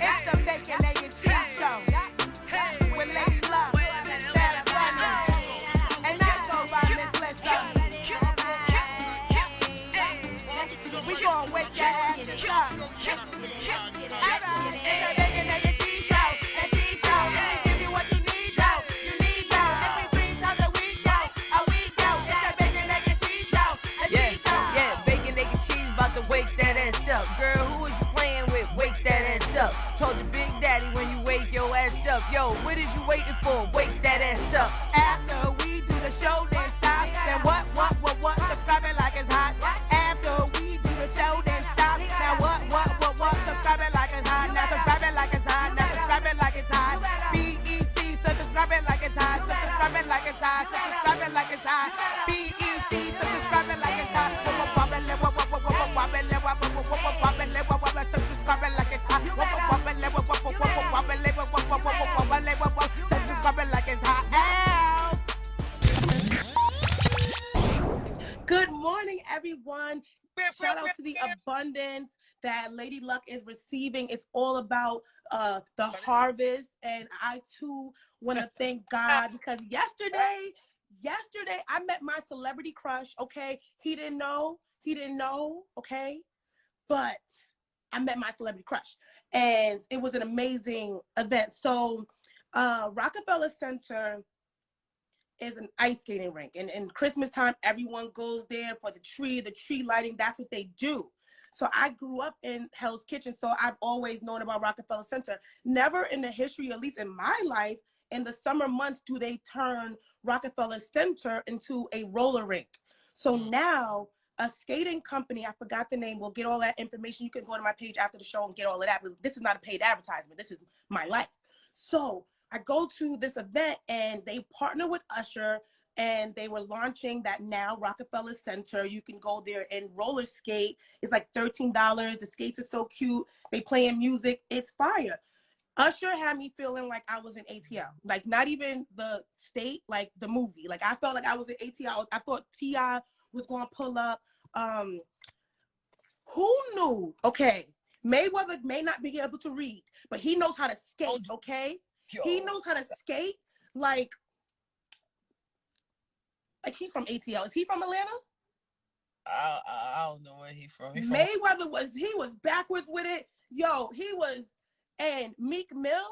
It's the Bacon, Egg, and Cheese Show with Lady Luck, Bad Bunny, and I go by Miss Lissa. We gon' wake that ass up. It's the Bacon, Egg, and Cheese Show, and Cheese Show. We give you what you need, yo. You need, yo. Every 3 times a week, yo. It's the Bacon, Egg, and Cheese Show, and Cheese Show. Yeah, bacon, egg, and cheese, about to wake that ass up. Girl, who is you playing with? Wake that ass up. Told your big daddy when you wake your ass up. Yo, what is you waiting for? Wake that ass up. After we do the show, then stop. Then what? Subscribe it like it's hot. After we do the show, then stop. Now what? Subscribe it like it's hot. Now subscribe it like it's hot. Now subscribe it like it's hot. BEC, so subscribe it like it's hot. So subscribe it like it's hot. So subscribe it like it's hot. BEC, so subscribe it like it's hot. Subscribe it like it's hot. Subscribe it like it's hot. Good morning, everyone. Shout out to the abundance that Lady Luck is receiving. It's all about the harvest, and I too want to thank God because yesterday I met my celebrity crush. Okay, he didn't know. Okay, but I met my celebrity crush, and it was an amazing event. So, Rockefeller Center is an ice skating rink, and in Christmas time, everyone goes there for the tree lighting. That's what they do. So I grew up in Hell's Kitchen, so I've always known about Rockefeller Center. Never in the history, at least in my life, in the summer months do they turn Rockefeller Center into a roller rink. So now a skating company, I forgot the name, will get all that information. You can go to my page after the show and get all of that. This is not a paid advertisement. This is my life. So I go to this event and they partner with Usher, and they were launching that now Rockefeller Center. You can go there and roller skate. It's like $13. The skates are so cute. They playing music. It's fire. Usher had me feeling like I was in ATL, like not even the state, like the movie. Like I felt like I was in ATL. I thought T.I. was going to pull up. Who knew? Okay, Mayweather may not be able to read, but he knows how to skate, okay? He knows how to skate like he's from ATL. Is he from Atlanta? I don't know where he's from. Mayweather was backwards with it. Yo, he was, and Meek Mill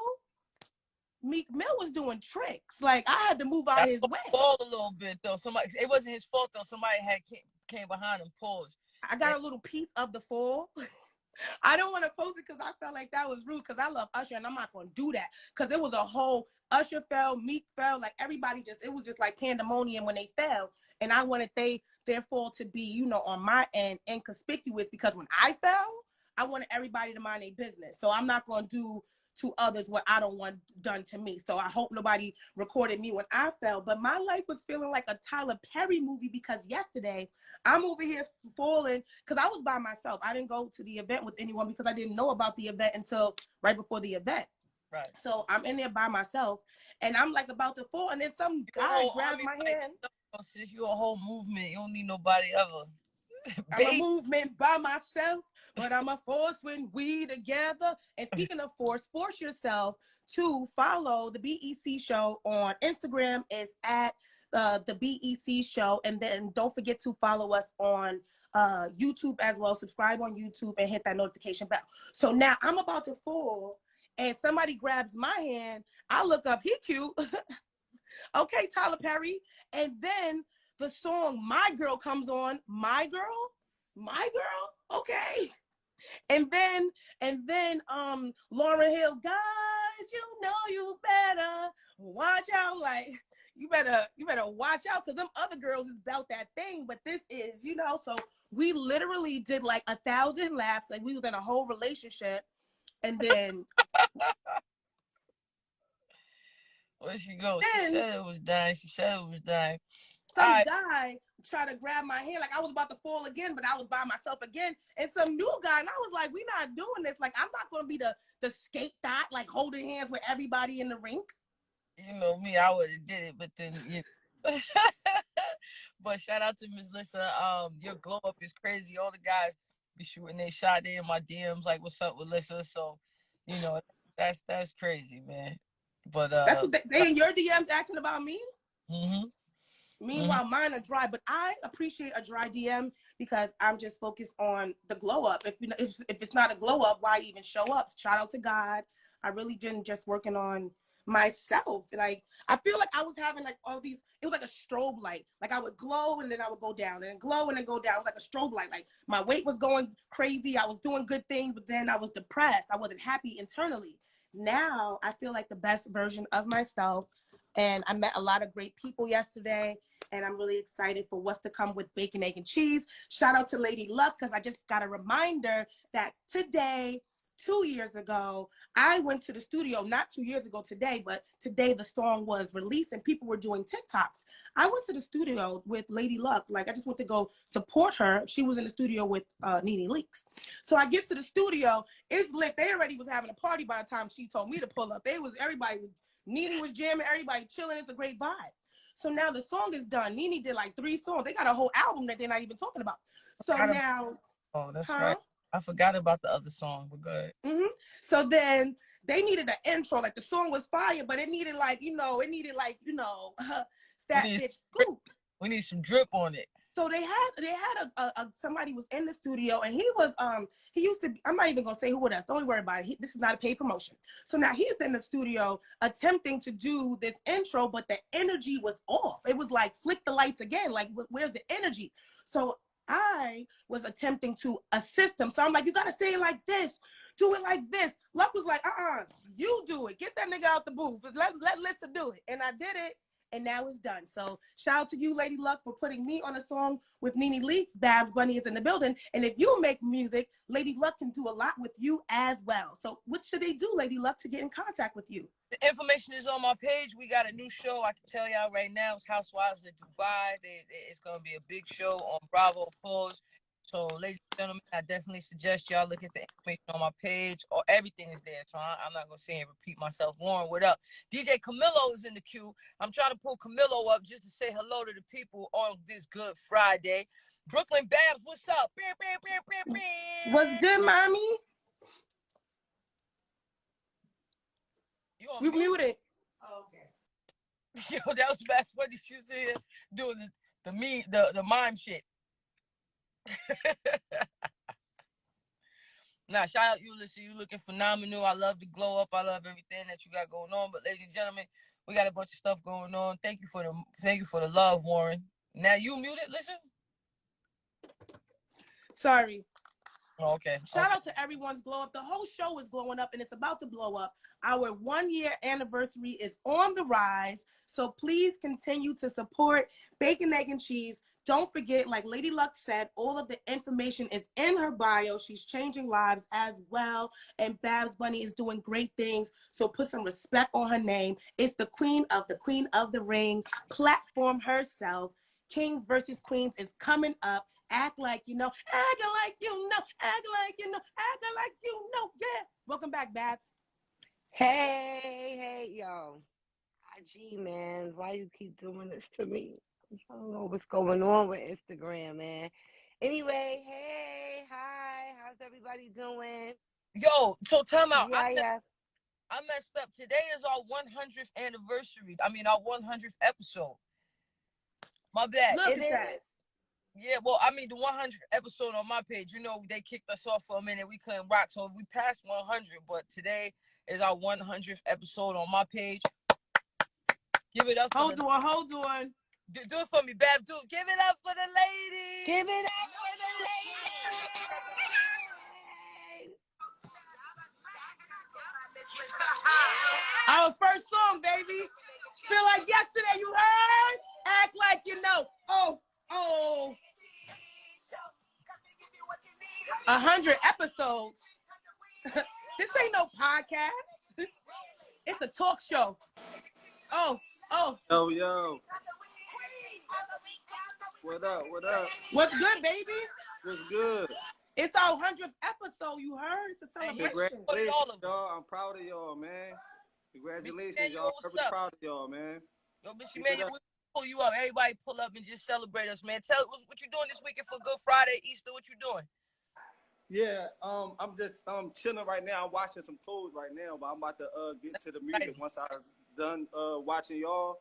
was doing tricks. Like I had to move out his way. Fall a little bit though. It wasn't his fault though. Somebody had came behind him, paused. I got a little piece of the fall. I don't want to post it because I felt like that was rude because I love Usher and I'm not going to do that because it was a whole Usher fell, Meek fell, like everybody it was just like pandemonium when they fell. And I wanted their fall to be, you know, on my end inconspicuous because when I fell, I wanted everybody to mind their business. So I'm not going to do to others what I don't want done to me. So I hope nobody recorded me when I fell. But my life was feeling like a Tyler Perry movie because yesterday I'm over here falling because I was by myself. I didn't go to the event with anyone because I didn't know about the event until right before the event. Right. So I'm in there by myself and I'm like about to fall and then some guy grabs my hand. Sis, you're a whole movement. You don't need nobody ever. I'm a movement by myself, but I'm a force when we together. And speaking of force yourself to follow the BEC Show on Instagram. Is at the BEC Show. And then don't forget to follow us on YouTube as well. Subscribe on YouTube and hit that notification bell. So now I'm about to fall and somebody grabs my hand. I look up, he cute. Okay, Tyler Perry. And then the song My Girl comes on. My girl, okay. And then Lauryn Hill, guys, you know you better watch out. Like you better watch out because them other girls is about that thing, but this is, you know. So we literally did like 1,000 laps, like we was in a whole relationship, and then where she go? She said it was dying. Some guy tried to grab my hand, like I was about to fall again, but I was by myself again. And some new guy, and I was like, "We not doing this. Like, I'm not gonna be the skate dot, like holding hands with everybody in the rink." You know me, I would have did it, but then But shout out to Miss Lissa. Your glow up is crazy. All the guys be shooting their shot. They in my DMs like, "What's up with Lissa?" So You know, that's crazy, man. But That's what they in your DMs asking about me. Mm-hmm. Meanwhile, mine are dry, but I appreciate a dry DM because I'm just focused on the glow up. If it's not a glow up, why even show up? Shout out to God. I really didn't just working on myself. Like I feel like I was having like all these. It was like a strobe light. Like I would glow and then I would go down, and then glow and then go down. It was like a strobe light. Like my weight was going crazy. I was doing good things, but then I was depressed. I wasn't happy internally. Now I feel like the best version of myself. And I met a lot of great people yesterday, and I'm really excited for what's to come with bacon, egg, and cheese. Shout out to Lady Luck, because I just got a reminder that today, 2 years ago, I went to the studio, not 2 years ago today, but today the song was released and people were doing TikToks. I went to the studio with Lady Luck. Like, I just went to go support her. She was in the studio with Nene Leakes. So I get to the studio, it's lit. They already was having a party by the time she told me to pull up. Everybody was Nene was jamming, everybody chilling. It's a great vibe. So now the song is done. Nene did like 3 songs. They got a whole album that they're not even talking about. So now, that's right. I forgot about the other song. We're good. So then they needed an intro. Like the song was fire, but it needed fat bitch scoop. We need some drip on it. So they had somebody was in the studio, and he used to be, I'm not even gonna say who it is. Don't worry about it. This is not a paid promotion. So now he's in the studio attempting to do this intro, but the energy was off. It was like flick the lights again. Like where's the energy? So I was attempting to assist him. So I'm like, you gotta say it like this, do it like this. Luck was like, you do it. Get that nigga out the booth. Let Lissa do it. And I did it. And now it's done. So shout out to you, Lady Luck, for putting me on a song with Nene Leakes. Babs Bunny is in the building. And if you make music, Lady Luck can do a lot with you as well. So what should they do, Lady Luck, to get in contact with you? The information is on my page. We got a new show. I can tell y'all right now. It's Housewives of Dubai. It's going to be a big show on Bravo Pause. So, ladies and gentlemen, I definitely suggest y'all look at the information on my page. Or everything is there. So I'm not going to say and repeat myself. Warren, what up? DJ Camilo is in the queue. I'm trying to pull Camilo up just to say hello to the people on this Good Friday. Brooklyn Babs, what's up? What's good, mommy? You muted. Oh, okay. Yo, that was bad funny. She was here doing the mime shit. Nah, shout out you, Lissa. You looking phenomenal. I love the glow up. I love everything that you got going on. But ladies and gentlemen, we got a bunch of stuff going on. Thank you for the love, Warren. Now you muted, listen. Sorry. Oh, okay. Shout out to everyone's glow up. The whole show is glowing up, and it's about to blow up. Our 1-year anniversary is on the rise. So please continue to support Bacon, Egg, and Cheese. Don't forget, like Lady Luck said, all of the information is in her bio. She's changing lives as well. And Babs Bunny is doing great things. So put some respect on her name. It's the Queen of the Ring platform herself. Kings versus Queens is coming up. Act like you know. Act like you know. Act like you know. Act like you know. Yeah. Welcome back, Babs. Hey, yo. IG, man. Why you keep doing this to me? I don't know what's going on with Instagram, man. Anyway, hey, hi. How's everybody doing? Yo, so time out. Yeah. I messed up. Today is our 100th anniversary. I mean, our 100th episode. My bad. Look at that. Yeah, well, I mean, the 100th episode on my page, you know, they kicked us off for a minute. We couldn't rock, so we passed 100, but today is our 100th episode on my page. Give it up. Hold on. Do it for me, Bab. Give it up for the ladies. Give it up for the ladies. Our first song, baby. Feel like yesterday, you heard? Act like you know. Oh. 100 episodes. This ain't no podcast. It's a talk show. Oh. Yo. What up? What's good, baby? What's good? It's our 100th episode, you heard? It's a celebration. Congratulations, y'all. I'm proud of y'all, man. Congratulations, y'all. I'm really proud of y'all, man. Yo, Mr. Manuel, we pull you up. Everybody pull up and just celebrate us, man. Tell us what you doing this weekend for Good Friday, Easter. What you doing? Yeah, I'm just chilling right now. I'm watching some clothes right now, but I'm about to get to the music. Once I'm done watching y'all,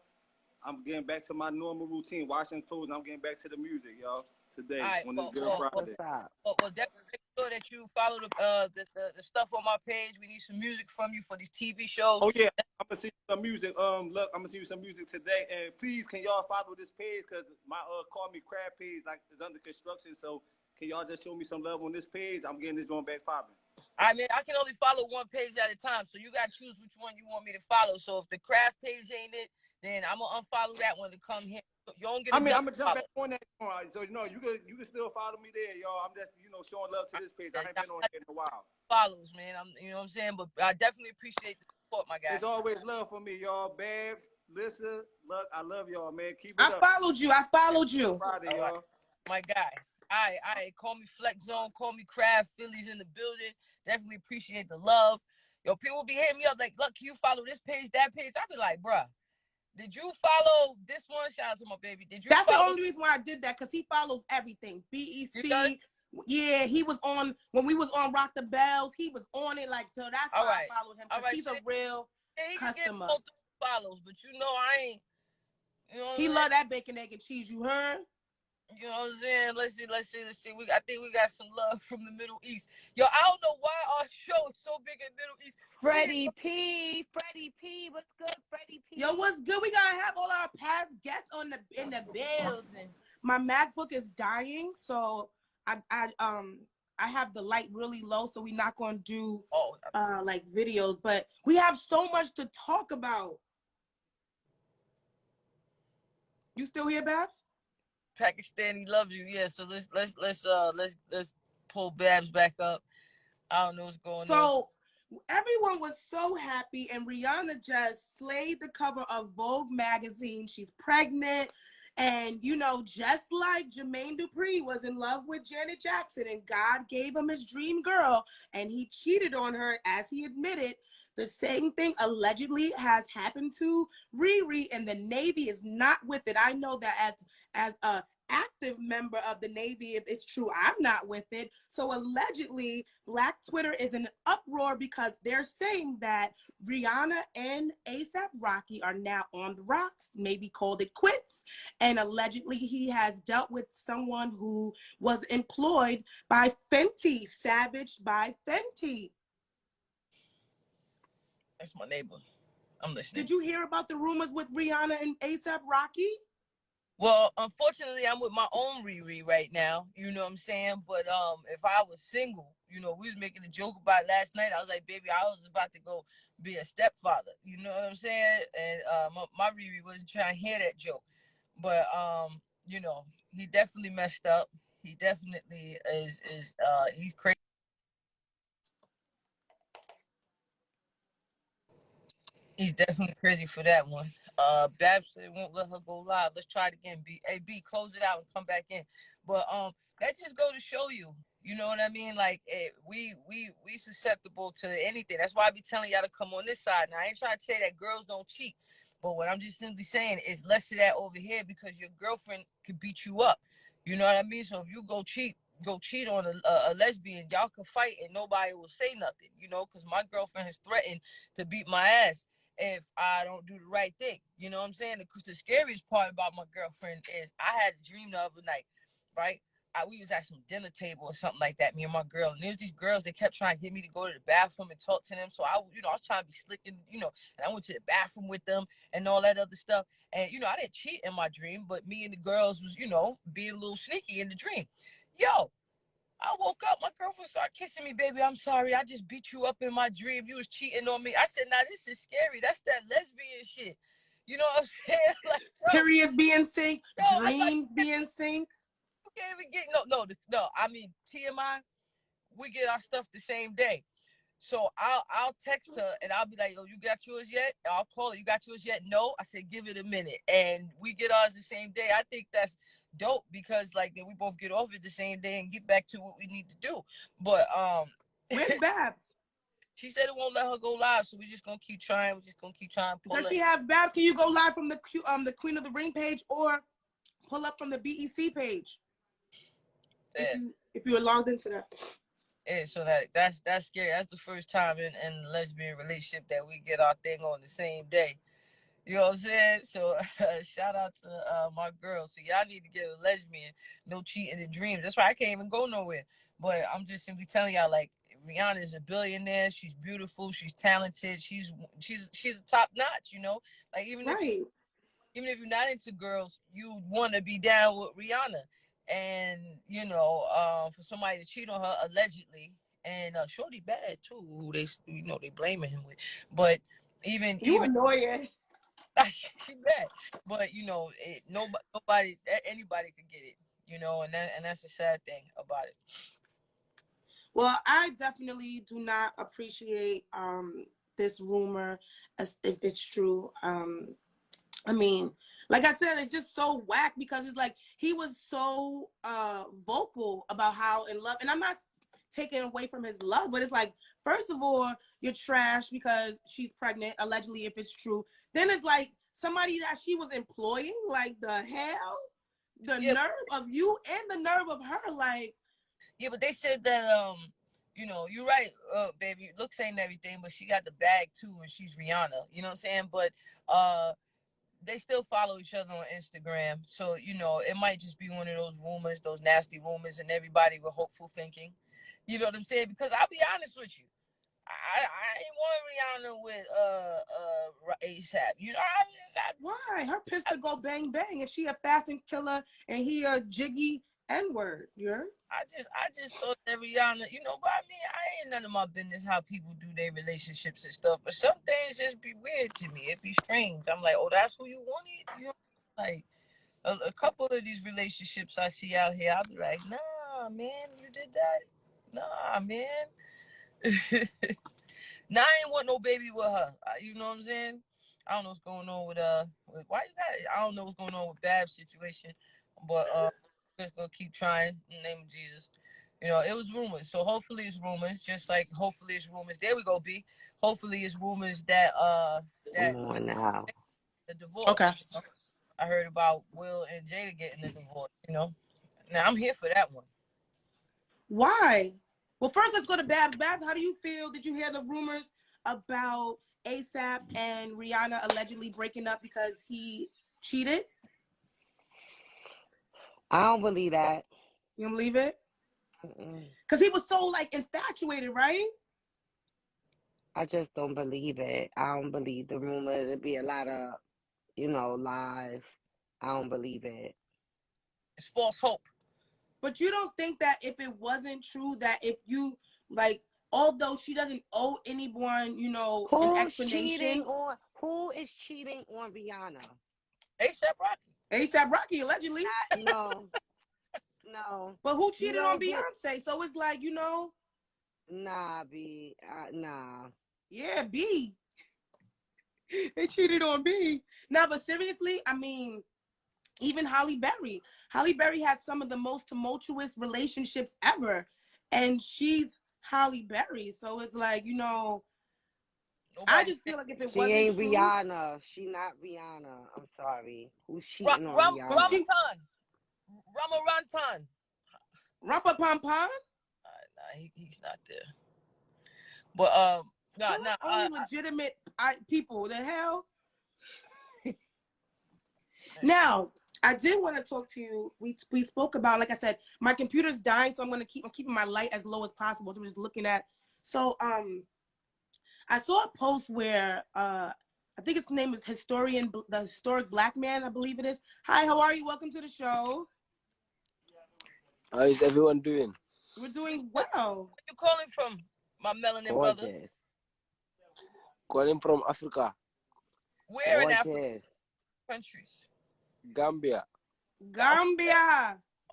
I'm getting back to my normal routine, washing clothes, and I'm getting back to the music, y'all, today on this Good Friday. Well, definitely make sure that you follow the stuff on my page. We need some music from you for these TV shows. Oh yeah, I'm gonna see some music. Look, I'm gonna see you some music today, and please, can y'all follow this page because my Call Me Kraf page is under construction. So can y'all just show me some love on this page? I'm getting this going back popping. I mean, I can only follow one page at a time, so you gotta choose which one you want me to follow. So if the Kraf page ain't it, then I'm gonna unfollow that one to come here. You don't get. I'm gonna jump back on that. So you can still follow me there, y'all. I'm just showing love to this page. I ain't been on here in a while. Follows, man. You know what I'm saying, but I definitely appreciate the support, my guy. There's always love for me, y'all. Babs, Lissa, look, I love y'all, man. Keep it up. I followed you. Friday, y'all. My guy. All right. Call me Flex Zone. Call me Kraf. Philly's in the building. Definitely appreciate the love. Yo, people be hitting me up like, look, can you follow this page, that page? I be like, bruh, did you follow this one? Shout out to my baby. Did you? That's the only reason why I did that, because he follows everything. BEC. Yeah, he was on when we was on Rock the Bells. He was on it, like, so that's why I followed him, because he's a real customer. Can get follows, but I ain't. He love that bacon, egg, and cheese. You heard? You know what I'm saying? Let's see. I think we got some love from the Middle East. Yo, I don't know why our show is so big in Middle East. Freddie P, what's good, Freddie P? Yo, what's good? We gotta have all our past guests in the building. My MacBook is dying, so I have the light really low, so we're not gonna do like videos, but we have so much to talk about. You still here, Babs? Pakistani loves you, yeah. So let's pull Babs back up. I don't know what's going on. So everyone was so happy, and Rihanna just slayed the cover of Vogue magazine. She's pregnant, and just like Jermaine Dupri was in love with Janet Jackson, and God gave him his dream girl, and he cheated on her, as he admitted. The same thing allegedly has happened to Riri, and the Navy is not with it. I know that as a active member of the Navy, if it's true, I'm not with it. So allegedly, Black Twitter is in an uproar because they're saying that Rihanna and A$AP Rocky are now on the rocks, maybe called it quits. And allegedly, he has dealt with someone who was employed by Fenty, savaged by Fenty. That's my neighbor. I'm listening. Did you hear about the rumors with Rihanna and A$AP Rocky? Well, unfortunately, I'm with my own Riri right now. You know what I'm saying? But if I was single, we was making a joke about it last night. I was like, baby, I was about to go be a stepfather. You know what I'm saying? And my Riri wasn't trying to hear that joke. But he definitely messed up. He definitely is he's crazy. He's definitely crazy for that one. Babs said won't let her go live. Let's try it again. B, close it out and come back in. But that just go to show you, you know what I mean? Like we susceptible to anything. That's why I be telling y'all to come on this side. Now I ain't trying to say that girls don't cheat, but what I'm just simply saying is less of that over here, because your girlfriend could beat you up. You know what I mean? So if you go cheat on a lesbian, y'all can fight and nobody will say nothing, because my girlfriend has threatened to beat my ass if I don't do the right thing. You know what I'm saying? Because the scariest part about my girlfriend is I had a dream the other night, right? We was at some dinner table or something like that, me and my girl. And there was these girls that kept trying to get me to go to the bathroom and talk to them. So I was trying to be slick and, and I went to the bathroom with them and all that other stuff. And, I didn't cheat in my dream, but me and the girls was, being a little sneaky in the dream. Yo, I woke up, my girlfriend started kissing me, baby. I'm sorry, I just beat you up in my dream. You was cheating on me. I said, nah, this is scary. That's that lesbian shit. You know what I'm saying? Like, bro, periods be in sync, dreams be in sync. You can't even get, no. I mean, TMI, we get our stuff the same day. So I'll text her and I'll be like, yo, you got yours yet? I'll call her, you got yours yet? No. I said, give it a minute. And we get ours the same day. I think that's dope because we both get off it the same day and get back to what we need to do. But where's Babs? She said it won't let her go live, so we're just gonna keep trying. Does she have Babs? Can you go live from the Queen of the Ring page or pull up from the BEC page? If you are logged into that. Yeah, so that's scary. That's the first time in a lesbian relationship that we get our thing on the same day. You know what I'm saying? So shout out to my girl. So y'all need to get a lesbian. No cheating in dreams. That's why I can't even go nowhere. But I'm just simply telling y'all, like, Rihanna is a billionaire. She's beautiful. She's talented. She's a top notch. You know, like even if you're not into girls, you want to be down with Rihanna. And you know, for somebody to cheat on her allegedly, and Shorty bad too. Who they blaming him with, but even annoying. she bad, but you know, nobody, anybody could get it, you know, and that's a sad thing about it. Well, I definitely do not appreciate this rumor as if it's true. I mean, like I said, it's just so whack because it's like he was so vocal about how in love, and I'm not taking away from his love, but it's like, first of all, you're trash because she's pregnant, allegedly, if it's true. Then it's like somebody that she was employing, like the hell, the nerve of you and the nerve of her, like. Yeah, but they said that you know, you're right, baby, looks ain't everything, but she got the bag too, and she's Rihanna. You know what I'm saying? But they still follow each other on Instagram, so you know it might just be one of those rumors, those nasty rumors, and everybody with hopeful thinking. You know what I'm saying? Because I'll be honest with you, I ain't want Rihanna with ASAP. You know, why her pistol go bang bang, and she a fasting killer, and he a jiggy N-word. Yeah. I just thought that Rihanna, you know, but I mean, I ain't none of my business how people do their relationships and stuff. But some things just be weird to me. It be strange. I'm like, oh, that's who you wanted. You know, like a couple of these relationships I see out here, I'll be like, nah, man, you did that. Nah, man. Now I ain't want no baby with her. You know what I'm saying? I don't know what's going on with why you got it? I don't know what's going on with Bab's situation, but just gonna keep trying in the name of Jesus. You know, it was rumors, so hopefully it's rumors. Just like hopefully it's rumors. There we go, B. Hopefully it's rumors that Come on now. the divorce. Okay. You know? I heard about Will and Jada getting a divorce. You know, now I'm here for that one. Why? Well, first let's go to Babs. Babs, how do you feel? Did you hear the rumors about ASAP and Rihanna allegedly breaking up because he cheated? I don't believe that. You don't believe it? Because he was so like infatuated, right? I just don't believe it. I don't believe the rumors. It'd be a lot of, you know, lies. I don't believe it. It's false hope. But you don't think that if it wasn't true, that if you like, although she doesn't owe anyone, you know, an explanation. Who is cheating on Rihanna? ASAP Rocky. ASAP Rocky, allegedly. No. But who cheated on Beyonce? So it's like, you know. Nah, B. Nah. Yeah, B. They cheated on B. Now, but seriously, I mean, even Halle Berry. Halle Berry had some of the most tumultuous relationships ever. And she's Halle Berry. So it's like, you know, I just feel like if it wasn't She ain't true, Rihanna. She not Rihanna. I'm sorry. Who's cheating on Rihanna? Ramarantan. Rumpa Pom Pom? Nah, he's not there. But only legitimate people. The hell. Now, I did want to talk to you. We spoke about, like I said, my computer's dying, so I'm keeping my light as low as possible. So I'm just looking at. So I saw a post where I think its name is the historic black man, I believe it is. Hi, how are you? Welcome to the show. How is everyone doing? We're doing well. Where you calling from, my melanin brother? Calling from Africa. Where in Africa? Countries? Gambia.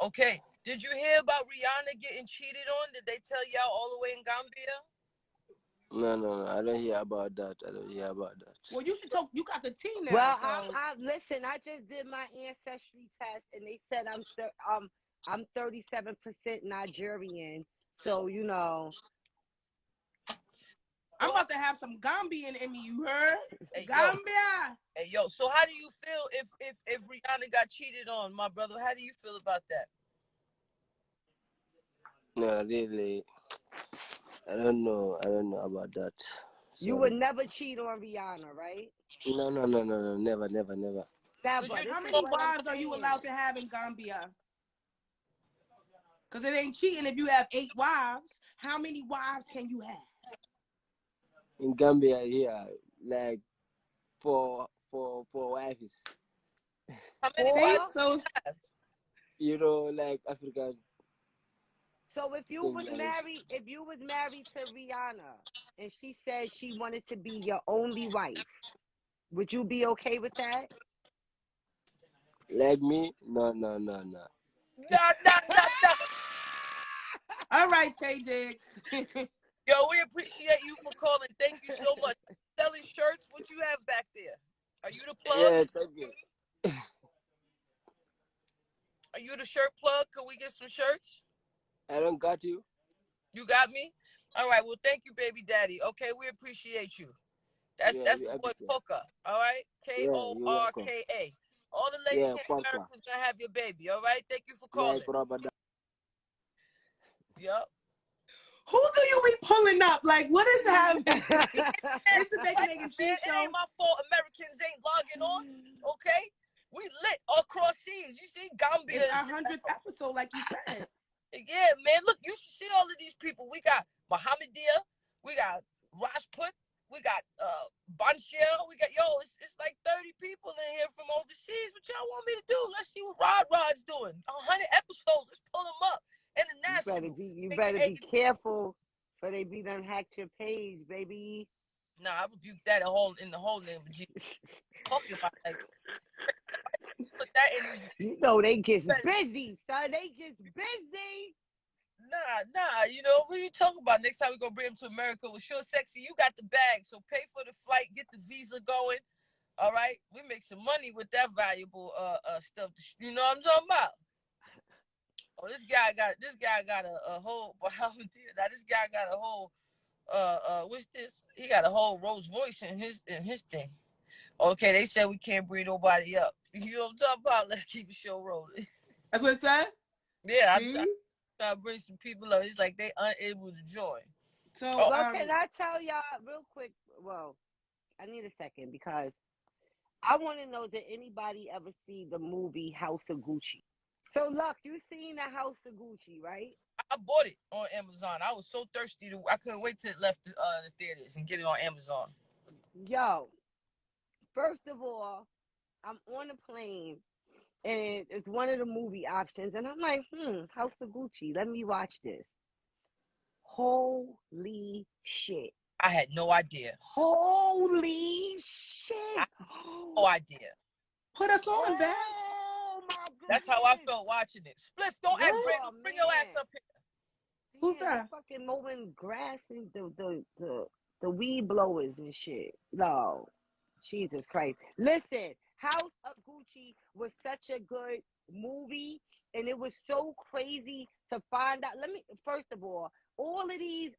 Okay. Did you hear about Rihanna getting cheated on? Did they tell y'all all the way in Gambia? No. I don't hear about that. Well, you should talk. You got the tea now. Well, so. Listen. I just did my ancestry test, and they said I'm 37% Nigerian. So you know. I'm about to have some Gambian in me. You heard? Hey, Gambia. Hey yo. So how do you feel if Rihanna got cheated on, my brother? How do you feel about that? No, really. I don't know. I don't know about that. You would never cheat on Rihanna, right? No. Never. Never. This How is many what I'm wives are you saying. allowed to have in Gambia? Because it ain't cheating if you have 8 wives. How many wives can you have? In Gambia here, like four wives. How many See? wives So do you have? You know, like African So if you thing. was Like, married, to Rihanna and she said she wanted to be your only wife, would you be okay with that? like me? No. Nah. all right, Tay Diggs. Yo, we appreciate you for calling. Thank you so much. Selling shirts, what you have back there? Are you the plug? Yeah, thank you. Are you the shirt plug? Can we get some shirts? I don't got you. You got me? All right. Well, thank you, baby daddy. Okay, we appreciate you. That's Yeah, that's we the boy appreciate. Korka. All right, Yeah, you're welcome. Korka. All the ladies Yeah, here in Korka. America is gonna have your baby. All right. Thank you for Like calling. Robert. Yup. Who do you be pulling up? Like, what is happening? Man, It's the Bacon, Egg, and man, Cheese it Show. ain't my fault. Americans ain't logging on. Okay, we lit across seas. You see, Gambia. It's our 100th episode, like you said. Yeah, man. Look, you should see all of these people. We got Mohammedia. We got Rajput. We got Banshell. We got it's like 30 people in here from overseas. What y'all want me to do? Let's see what Rod's doing. 100 episodes. Let's pull them up. International. You better be careful, for they be done hacked your page, baby. Nah, I rebuke that in the whole name of Jesus. Talking about like put that energy. You know they get busy, son. They get busy. Nah. You know what are you talking about? Next time we gonna bring him to America with Sure Sexy. You got the bag, so pay for the flight, get the visa going. All right, we make some money with that valuable stuff. You know what I'm talking about? Oh, this guy got a whole. Now this guy got a whole. What's this? He got a whole Rolls Royce in his thing. Okay, they said we can't bring nobody up. You know what I'm talking about? Let's keep the show rolling. That's what it said? Yeah, I'm trying to bring some people up. It's like they unable to join. So, Well, can I tell y'all real quick? Well, I need a second because I want to know, did anybody ever see the movie House of Gucci? So, look, you seen the House of Gucci, right? I bought it on Amazon. I was so thirsty I couldn't wait till it left the theaters and get it on Amazon. Yo, first of all, I'm on a plane and it's one of the movie options, and I'm like, House of Gucci. Let me watch this. Holy shit! I had no idea. Holy shit! I had no idea. Put us on, Beth. Oh my goodness! That's how I felt watching it. Spliff, don't act Brittany. Bring your ass up here. Who's that? Fucking mowing grass and the weed blowers and shit. No, Jesus Christ! Listen, House of Gucci was such a good movie, and it was so crazy to find out. First of all of these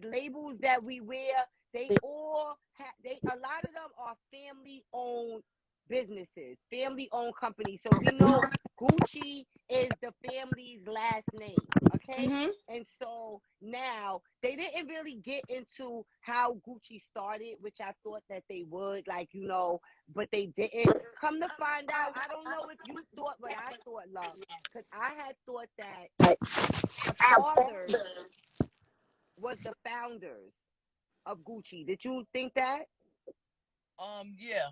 labels that we wear, they all a lot of them are family owned businesses, family owned companies. So we know Gucci is the family's last name, okay? Mm-hmm. And so now they didn't really get into how Gucci started, which I thought that they would, but they didn't. Come to find out, I don't know if you thought what I thought, love, because I had thought that the fathers was the founders of Gucci. Did you think that? Yeah.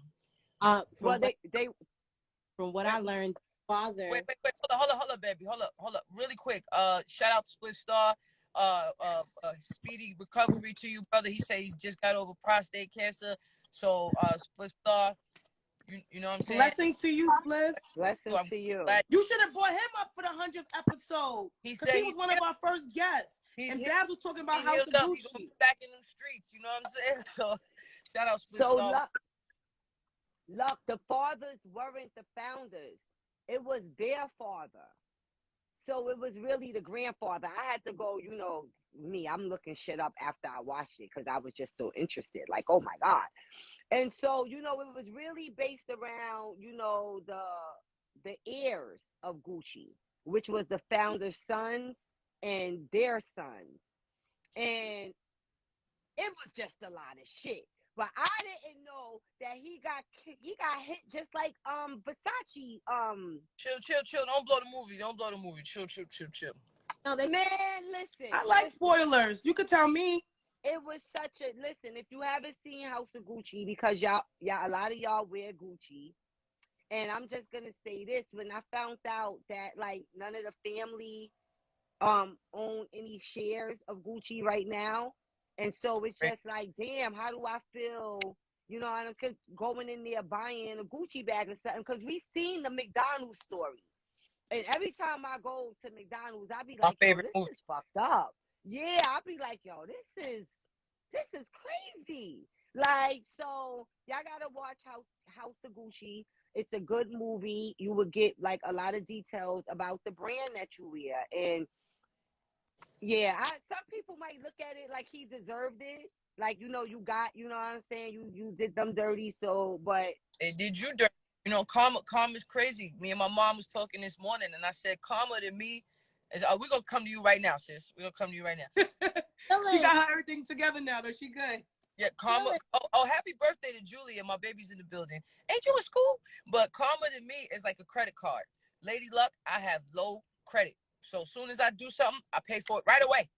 From what I learned, father. Wait. Hold up, baby. Hold up. Really quick. Shout out to Krystar. Speedy recovery to you, brother. He said he's just got over prostate cancer. So, Krystar, you know what I'm saying? Blessings to you, Spliff. Blessings to you. You should have brought him up for the 100th episode. Because he was one of our first guests. And Bab was talking about House of Gucci. He's gonna be back in them streets, you know what I'm saying? So, shout out Krystar. Look, the fathers weren't the founders. It was their father. So it was really the grandfather. I had to go, I'm looking shit up after I watched it because I was just so interested. Like, oh my God. And so, it was really based around, the heirs of Gucci, which was the founder's sons and their sons. and it was just a lot of shit. But I didn't know that he got hit just like Versace. Chill. Don't blow the movie. Chill. No, Man, listen. I like spoilers. You could tell me. It was such a listen. If you haven't seen House of Gucci, because y'all, a lot of y'all wear Gucci, and I'm just gonna say this: when I found out that like none of the family own any shares of Gucci right now, and so it's just like, damn, how do I feel? You know, and it's going in there buying a Gucci bag or something, because we've seen the McDonald's story, and every time I go to McDonald's, I be like, yo, this is fucked up. Yeah, I'll be like, yo, this is crazy. Like, so y'all gotta watch House of Gucci. It's a good movie. You will get like a lot of details about the brand that you wear. And yeah, some people might look at it like he deserved it. Like, you know, you what I'm saying? You did them dirty, so, but it did you dirty. You know, karma is crazy. Me and my mom was talking this morning, and I said, karma to me is, we're going to come to you right now, sis. We're going to come to you right now. She got everything together now, though. She good. Yeah, karma. Oh, happy birthday to Julia. My baby's in the building. Ain't you in school? But karma to me is like a credit card. Lady Luck, I have low credit. So as soon as I do something, I pay for it right away.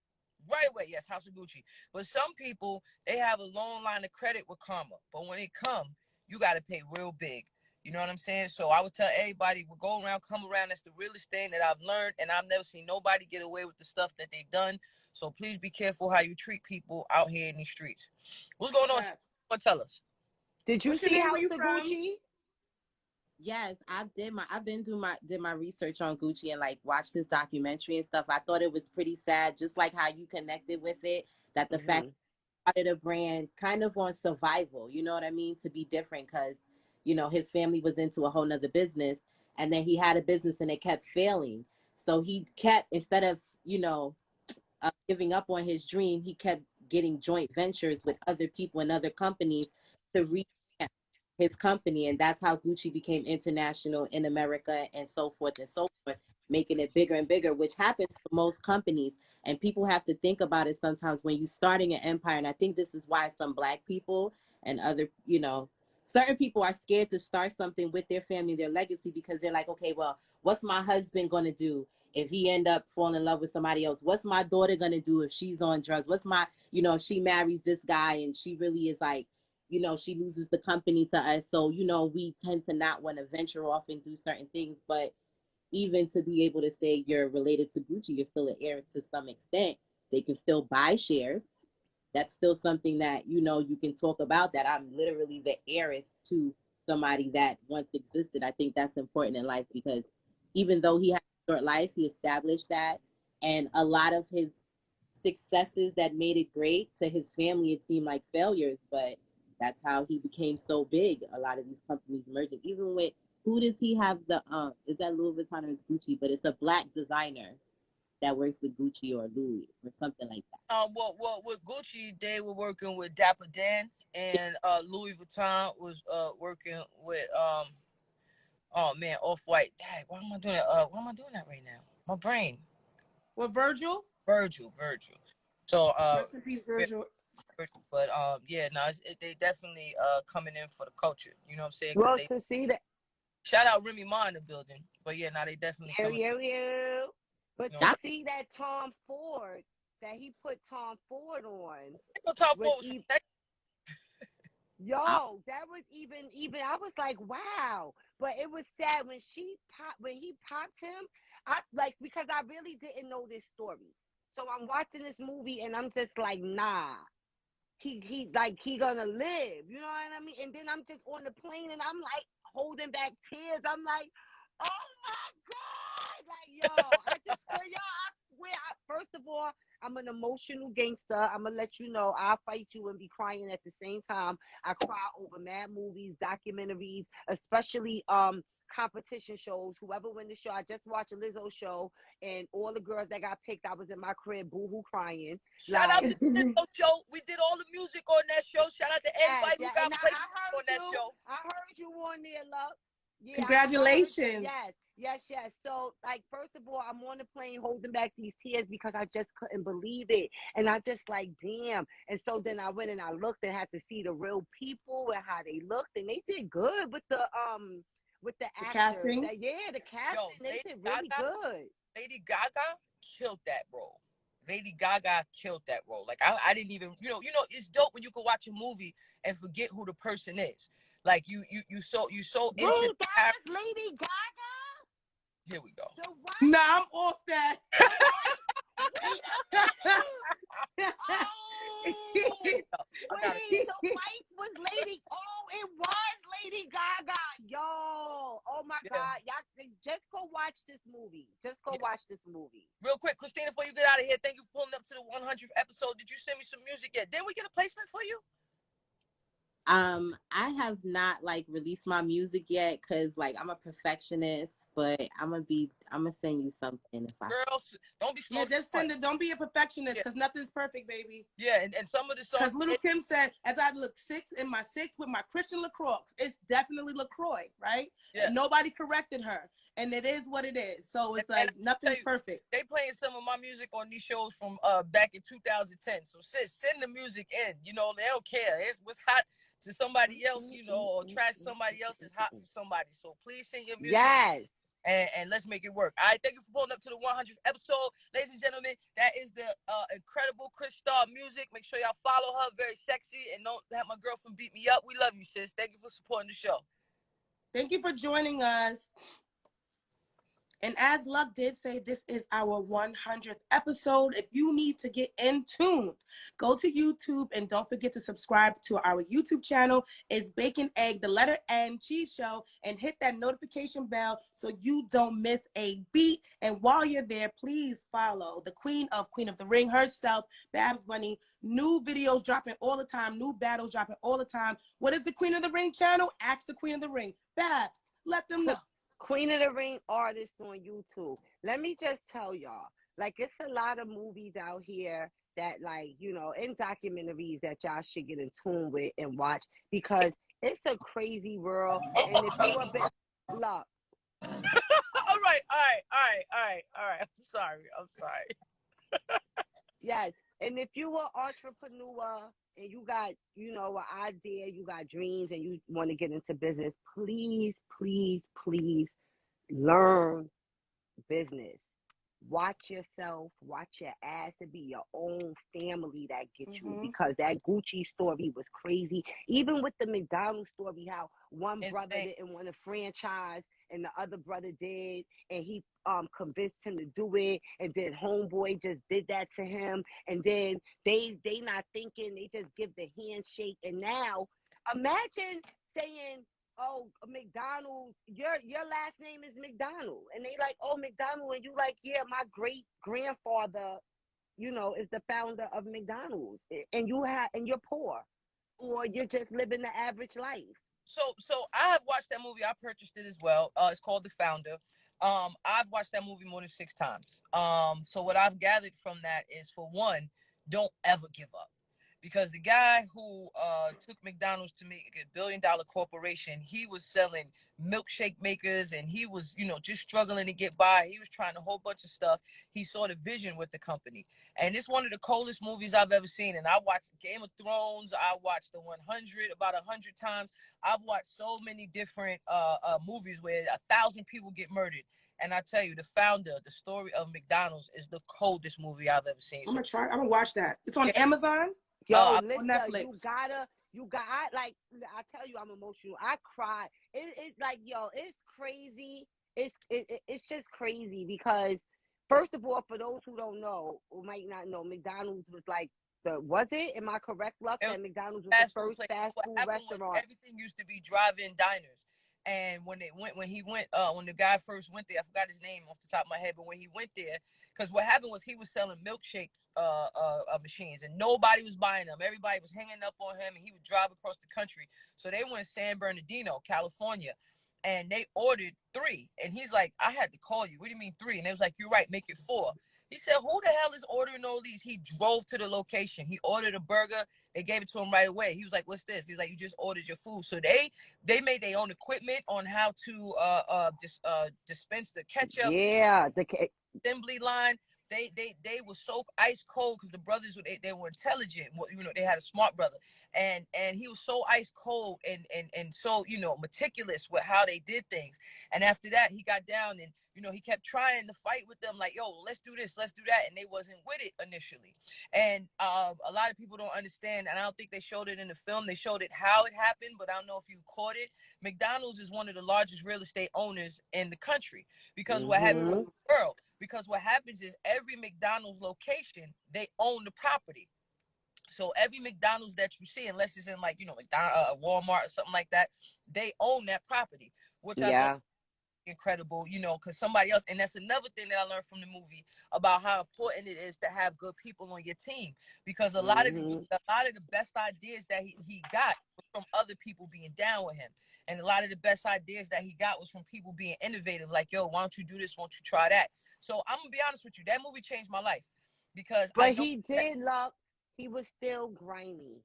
Right away, yes, House of Gucci. But some people, they have a long line of credit with karma. But when it come, you got to pay real big. You know what I'm saying? So I would tell everybody, we'll go around, come around. That's the realest thing that I've learned. And I've never seen nobody get away with the stuff that they've done. So please be careful how you treat people out here in these streets. What's going on? What tell us? Did you see House of Gucci? Yes, did my research on Gucci and like watched this documentary and stuff. I thought it was pretty sad, just like how you connected with it, that the fact that the brand kind of on survival, you know what I mean, to be different, because you know his family was into a whole nother business, and then he had a business and it kept failing. So he kept, instead of giving up on his dream, he kept getting joint ventures with other people and other companies to revamp his company, and that's how Gucci became international in America and so forth, making it bigger and bigger, which happens to most companies. And people have to think about it sometimes when you're starting an empire. And I think this is why some Black people and other, certain people are scared to start something with their family, their legacy, because they're like, okay, well, what's my husband going to do if he end up falling in love with somebody else? What's my daughter going to do if she's on drugs? What's my, if she marries this guy and she really is like, she loses the company to us. So, we tend to not want to venture off and do certain things. But even to be able to say you're related to Gucci, you're still an heir to some extent. They can still buy shares. That's still something that, you can talk about, that I'm literally the heiress to somebody that once existed. I think that's important in life, because even though he had a short life, he established that. And a lot of his successes that made it great, to his family, it seemed like failures, but that's how he became so big. A lot of these companies merging. Even with, who does he have is that Louis Vuitton or is Gucci? But it's a Black designer that works with Gucci or Louis or something like that. Well, with Gucci, they were working with Dapper Dan, and Louis Vuitton was working with Off-White. Dang, why am I doing that? Why am I doing that right now? My brain. What, Virgil? Virgil. So rest in peace, Virgil. But they definitely coming in for the culture. You know what I'm saying? Well, to see that. Shout out Remy Ma in the building. But yeah, they definitely coming. But to see that Tom Ford, that he put Tom Ford on. Tom Ford was Yo, that was even I was like, wow. But it was sad when he popped him. I like, because I really didn't know this story. So I'm watching this movie and I'm just like, nah. He gonna live, you know what I mean? And then I'm just on the plane and I'm like holding back tears. I'm like, oh my God, like, yo, I swear, first of all, I'm an emotional gangster. I'm gonna let you know, I'll fight you and be crying at the same time. I cry over mad movies, documentaries, especially competition shows. Whoever win the show, I just watched a Lizzo show, and all the girls that got picked, I was in my crib boohoo crying. Shout out to the Lizzo show. We did all the music on that show. Shout out to everybody who got placed on that show. I heard you on there, love. Yeah, congratulations. Yes. Yes, yes. So, like, first of all, I'm on the plane holding back these tears because I just couldn't believe it. And I'm just like, damn. And so then I went and I looked and had to see the real people and how they looked. And they did good with the The actors. casting. Yeah, the casting, they did really good. Lady Gaga killed that role. Lady Gaga killed that role. Like I didn't even, it's dope when you can watch a movie and forget who the person is. Like you so Bro, into that was Lady Gaga? Here we go. The what? Nah, I'm off that. Wait a minute. Oh, wait, the wife was Lady. Oh, it was Lady Gaga. Yo, oh my God, y'all just go watch this movie. Just go watch this movie. Real quick, Christina, before you get out of here, thank you for pulling up to the 100th episode. Did you send me some music yet? Did we get a placement for you? I have not like released my music yet because like I'm a perfectionist, but I'm gonna send you something if I. Girls, don't be slow. Yeah, just send it. Don't be a perfectionist because nothing's perfect, baby. Yeah, and some of the songs. Because Little Kim said, as I look six with my Christian LaCroix, it's definitely LaCroix, right? Yeah. And nobody corrected her, and it is what it is. So it's like nothing's perfect. They playing some of my music on these shows from back in 2010. So sis, send the music in. You know, they don't care. It's what's hot to somebody else, or trash somebody else is hot for somebody. So please send your music. Yes. And let's make it work. All right, thank you for pulling up to the 100th episode. Ladies and gentlemen, that is the incredible Krystar music. Make sure y'all follow her. Very sexy. And don't have my girlfriend beat me up. We love you, sis. Thank you for supporting the show. Thank you for joining us. And as Luck did say, this is our 100th episode. If you need to get in tune, go to YouTube and don't forget to subscribe to our YouTube channel. It's Bacon, Egg, the letter N, Cheese Show, and hit that notification bell so you don't miss a beat. And while you're there, please follow the Queen of the Ring herself, Babs Bunny. New videos dropping all the time, new battles dropping all the time. What is the Queen of the Ring channel? Ask the Queen of the Ring. Babs, let them know. Queen of the Ring artist on YouTube. Let me just tell y'all, like, it's a lot of movies out here that, like, in documentaries that y'all should get in tune with and watch because it's a crazy world. And if you a bit luck. All right. I'm sorry. Yes. And if you are entrepreneur and you got, an idea, you got dreams and you want to get into business, please, please, please learn business. Watch yourself, watch your ass, and be your own family that gets you because that Gucci story was crazy. Even with the McDonald story, how one brother didn't want to franchise and the other brother did, and he convinced him to do it, and then homeboy just did that to him, and then they not thinking, they just give the handshake, and now imagine saying, oh, McDonald, your last name is McDonald. And they like, oh, McDonald. And you like, yeah, my great grandfather, is the founder of McDonald's. And you're poor. Or you're just living the average life. So I have watched that movie. I purchased it as well. It's called The Founder. I've watched that movie more than 6 times. So what I've gathered from that is, for one, don't ever give up. Because the guy who took McDonald's to make a billion-dollar corporation, he was selling milkshake makers and he was, just struggling to get by. He was trying a whole bunch of stuff. He saw the vision with the company. And it's one of the coldest movies I've ever seen. And I watched Game of Thrones. I watched The 100 about 100 times. I've watched so many different movies where 1,000 people get murdered. And I tell you, The Founder, the story of McDonald's, is the coldest movie I've ever seen. I'm gonna watch that. It's on Amazon. Yo, listen, Netflix. Like, I tell you, I'm emotional. I cried. It's like, yo, it's crazy. It's just crazy because, first of all, for those who don't know, or might not know, McDonald's was like am I correct, Luck, that McDonald's was the first fast food restaurant? Everything used to be drive-in diners. And when the guy first went there, I forgot his name off the top of my head, but when he went there, because what happened was he was selling milkshake machines and nobody was buying them. Everybody was hanging up on him and he would drive across the country. So they went to San Bernardino, California, and they ordered 3. And he's like, I had to call you. What do you mean 3? And they was like, you're right, make it 4. He said, who the hell is ordering all these? He drove to the location. He ordered a burger. They gave it to him right away. He was like, what's this? He was like, you just ordered your food. So they made their own equipment on how to dispense the ketchup. Yeah, assembly line. They were so ice cold because the brothers they were intelligent. You know, they had a smart brother, and he was so ice cold and so, you know, meticulous with how they did things. And after that, he got down and, you know, he kept trying to fight with them, like, yo, let's do this, let's do that, and they wasn't with it initially. And a lot of people don't understand, and I don't think they showed it in the film. They showed it how it happened, but I don't know if you caught it. McDonald's is one of the largest real estate owners in the country because what happened in the world. Because what happens is every McDonald's location, they own the property. So every McDonald's that you see, unless it's in, like, you know, Walmart or something like that, they own that property, which I thought incredible, you know, because somebody else. And that's another thing that I learned from the movie about how important it is to have good people on your team, because a lot of the best ideas that he got was from other people being down with him, and a lot of the best ideas that he got was from people being innovative, like, yo, why don't you do this, why don't you try that. So I'm gonna be honest with you, that movie changed my life, because he was still grimy.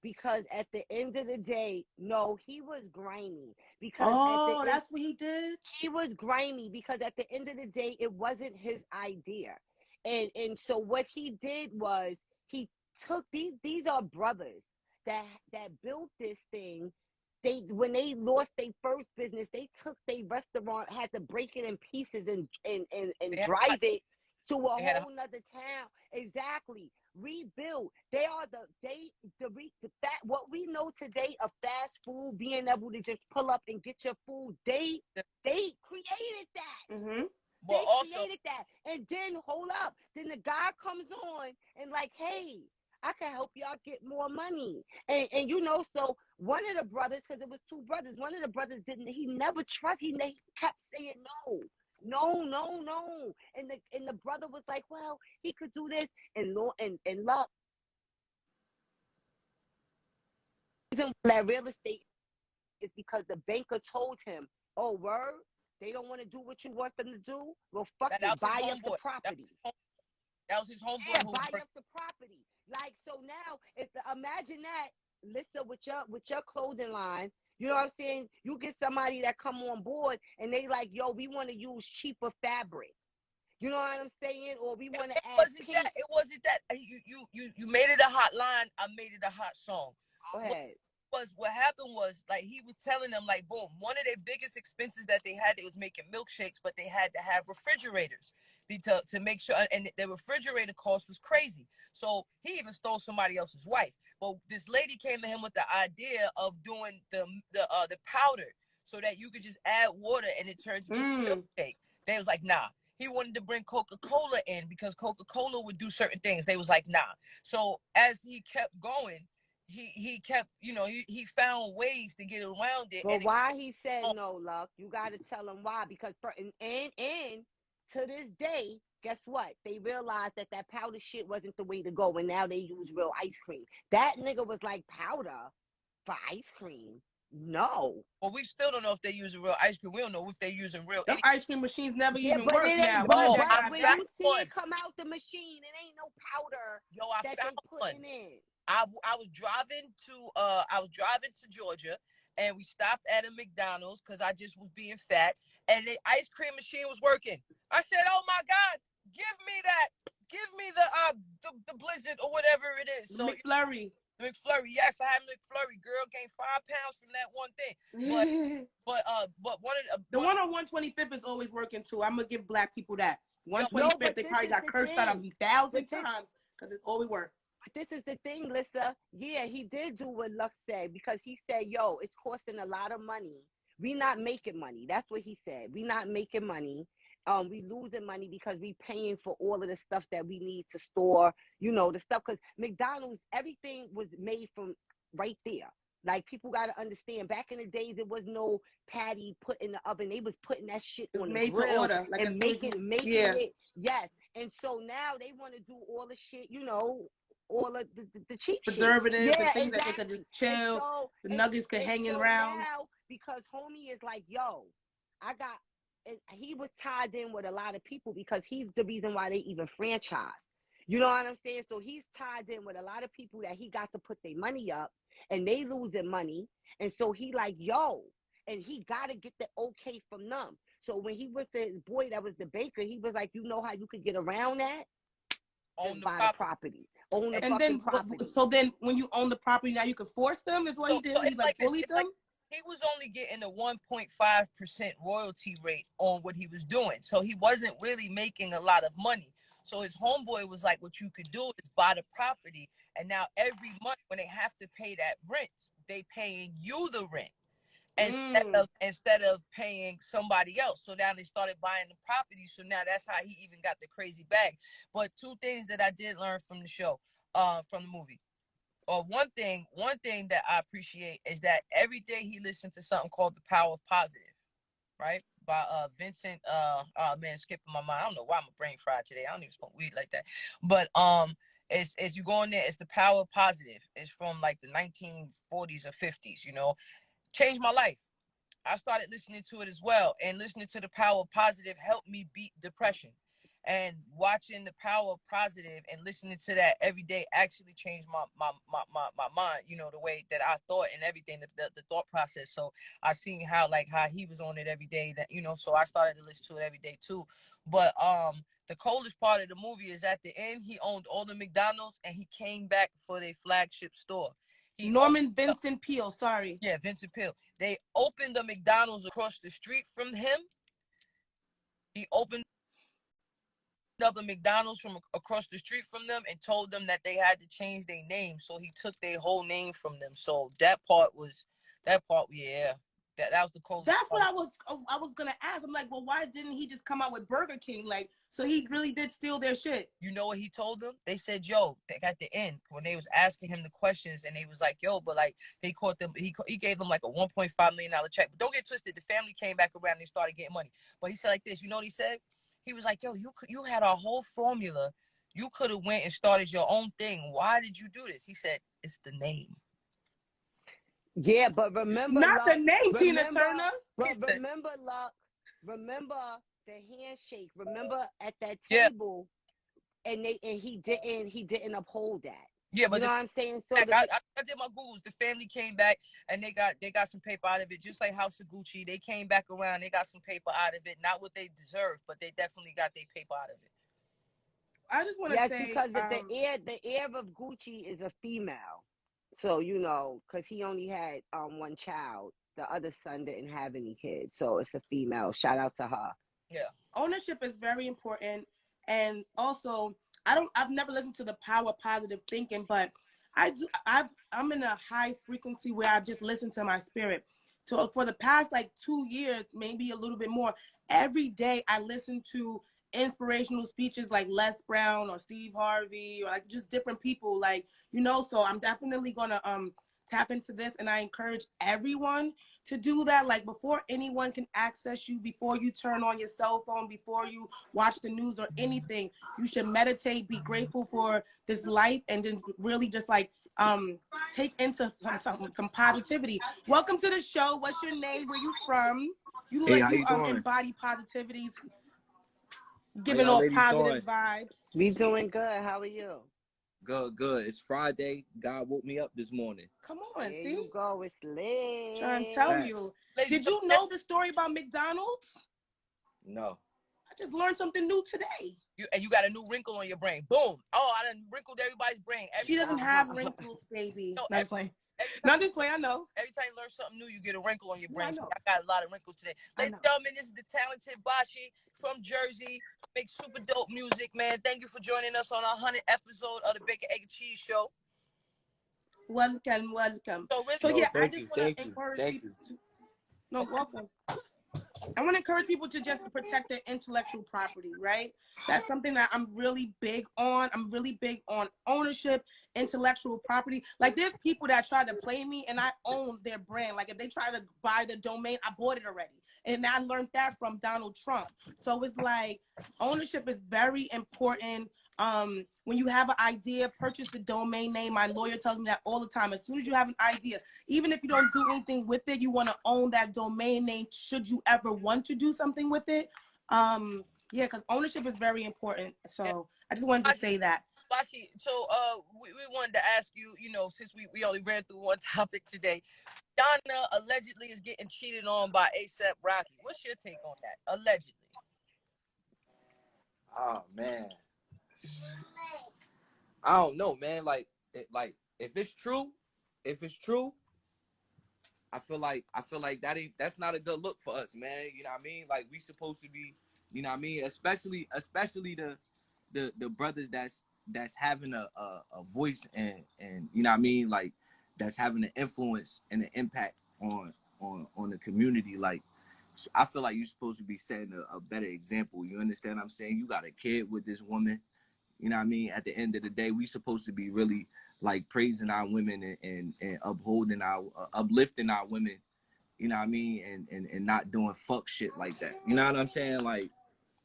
Because at the end of the day, no, he was grimy. Because that's what he did? He was grimy because at the end of the day, it wasn't his idea. And so what he did was he took these are brothers that built this thing. When they lost their first business, they took their restaurant, had to break it in pieces and drive it to a whole nother town. Exactly. Rebuild. They are what we know today of fast food, being able to just pull up and get your food. They created that. They created that. And then hold up. Then the guy comes on and like, hey, I can help y'all get more money. And you know, so one of the brothers, because it was two brothers, one of the brothers he never trusted. He kept saying no. And the brother was like, well, he could do this. And luck. That real estate is because the banker told him, oh, word, they don't want to do what you want them to do? Well, fuck it, buy up the property. That was his homeboy. Yeah, buy up the property. Like, so now, imagine that, Lissa, with your clothing line, you know what I'm saying? You get somebody that come on board and they like, yo, we want to use cheaper fabric. You know what I'm saying? Or we want to add pink. It wasn't that. You made it a hot line. I made it a hot song. Go ahead. What happened was, like, he was telling them, like, boom, one of their biggest expenses that they was making milkshakes, but they had to have refrigerators to make sure, and the refrigerator cost was crazy. So he even stole somebody else's wife. But this lady came to him with the idea of doing the powder so that you could just add water and it turns into milkshake. They was like, nah. He wanted to bring Coca-Cola in because Coca-Cola would do certain things. They was like, nah. So as he kept going, he kept, you know, he found ways to get around it. But why he said no, Luck? You got to tell him why. Because and to this day, guess what? They realized that powder shit wasn't the way to go, and now they use real ice cream. That nigga was like, powder for ice cream? No. Well, we still don't know if they're using real ice cream. We don't know if they're using real. The ice cream machines never even work now. But when you see it come out the machine, it ain't no powder that they putting in. I was driving to Georgia, and we stopped at a McDonald's because I just was being fat, and the ice cream machine was working. I said, "Oh my God, give me that! Give me the Blizzard or whatever it is." So McFlurry. McFlurry, yes, I had McFlurry. Girl gained 5 pounds from that one thing. But one of the one on 125th is always working too. I'm gonna give black people that 125th. They probably got cursed out 1,000 times because it always worked. This is the thing, Lissa. Yeah, he did do what Luck said, because he said, yo, it's costing a lot of money. We not making money. That's what he said. We not making money. We losing money because we paying for all of the stuff that we need to store, you know, the stuff. Because McDonald's, everything was made from right there. Like, people got to understand, back in the days, there was no patty put in the oven. They was putting that shit on the grill to order, like, and making it. Yes. And so now they want to do all the shit, you know, all of the cheap preservatives shit. and things that they could just chill. So, the nuggets could hang around. Now, because homie is like, yo, I got he was tied in with a lot of people because he's the reason why they even franchise. You know what I'm saying? So he's tied in with a lot of people that he got to put their money up, and they losing money. And so he like, yo, and he got to get the okay from them. So when he went to his boy that was the baker, he was like, you know how you could get around that? Own the buy property. the property. Own the And fucking then, property. so then when you own the property, now you can force them, is what he did? So He like bullied them? He was only getting a 1.5% royalty rate on what he was doing. So he wasn't really making a lot of money. So his homeboy was like, what you could do is buy the property. And now every month when they have to pay that rent, they paying you the rent instead of paying somebody else. So now they started buying the property. So now that's how he even got the crazy bag. But two things that I did learn from the show, from the movie. Or one thing that I appreciate is that every day he listened to something called The Power of Positive, right? By Vincent. Man, skipping my mind. I don't know why I'm a brain fried today. I don't even smoke weed like that. But as you go in there, it's The Power of Positive. It's from like the 1940s or 50s. You know, changed my life. I started listening to it as well, and listening to The Power of Positive helped me beat depression. And watching The Power of Positive and listening to that every day actually changed my mind, you know, the way that I thought and everything, the thought process. So I seen how he was on it every day, that, you know, so I started to listen to it every day too. But the coldest part of the movie is at the end, he owned all the McDonald's and he came back for their flagship store. Vincent Peale, sorry. Yeah, Vincent Peale. They opened the McDonald's across the street from him. He opened up the McDonald's from across the street from them and told them that they had to change their name. So he took their whole name from them. So that part, yeah. That was the coldest. That's what I was gonna ask. I'm like, well, why didn't he just come out with Burger King? Like, so he really did steal their shit. You know what he told them? They said, yo, at the end, when they was asking him the questions, and they was like, yo, but like they caught them, he gave them like a $1.5 million check. But don't get twisted, the family came back around and they started getting money. But he said like this, you know what he said? He was like, yo, you had a whole formula. You could have went and started your own thing. Why did you do this? He said, it's the name. Yeah, but remember, not Luck, the name, Tina Turner. But remember, Luck, remember the handshake. Remember at that table, and he didn't uphold that. Yeah, but you know what I'm saying? So I did my Googles. The family came back and they got some paper out of it, just like House of Gucci. They came back around, they got some paper out of it. Not what they deserved, but they definitely got their paper out of it. I just want to say, because the heir of Gucci is a female. So, you know, because he only had one child. The other son didn't have any kids. So it's a female. Shout out to her. Yeah. Ownership is very important. And also, I've never listened to The Power of Positive Thinking, but I'm in a high frequency where I just listen to my spirit. So for the past like 2 years, maybe a little bit more, every day I listen to inspirational speeches like Les Brown or Steve Harvey or like just different people, like, you know. So I'm definitely gonna tap into this, and I encourage everyone to do that. Like, before anyone can access you, before you turn on your cell phone, before you watch the news or anything, you should meditate, be grateful for this life, and then really just like take into some positivity. Welcome to the show. What's your name? Where you from? You look like you embody positivities, giving all positive vibes. We doing good. How are you? Good. It's Friday. God woke me up this morning. Come on, there see? you go. It's lit. Trying to tell you. Did you know the story about McDonald's? No. I just learned something new today. You got a new wrinkle on your brain. Boom. Oh, I done wrinkled everybody's brain. She doesn't have wrinkles, baby. No, just playing. Not this way, I know. Every time you learn something new, you get a wrinkle on your brain. No, I got a lot of wrinkles today. Ladies and gentlemen, this is the talented Bashli from Jersey. Makes super dope music, man. Thank you for joining us on our 100th episode of the Bacon, Egg, and Cheese Show. Welcome. So yeah, I just want to encourage people to... No, welcome. I want to encourage people to just protect their intellectual property, right? That's something that I'm really big on. I'm really big on ownership, intellectual property. Like, there's people that try to play me, and I own their brand. Like, if they try to buy the domain, I bought it already. And I learned that from Donald Trump. So it's like, ownership is very important. when you have an idea, purchase the domain name. My lawyer tells me that all the time. As soon as you have an idea, even if you don't do anything with it, you want to own that domain name should you ever want to do something with it. Yeah, because ownership is very important. So I just wanted to say that. Bashli, so we wanted to ask you, you know, since we only ran through one topic today, Rihanna allegedly is getting cheated on by A$AP Rocky. What's your take on that? Allegedly. Oh man, I don't know, man. Like if it's true, I feel like that's not a good look for us, man. You know what I mean? Like we supposed to be, you know what I mean? Especially the brothers that's having a voice and you know what I mean, like that's having an influence and an impact on the community. Like I feel like you're supposed to be setting a better example. You understand what I'm saying? You got a kid with this woman. You know what I mean? At the end of the day, we supposed to be really like praising our women and upholding uplifting our women. You know what I mean? And not doing fuck shit like that. You know what I'm saying? Like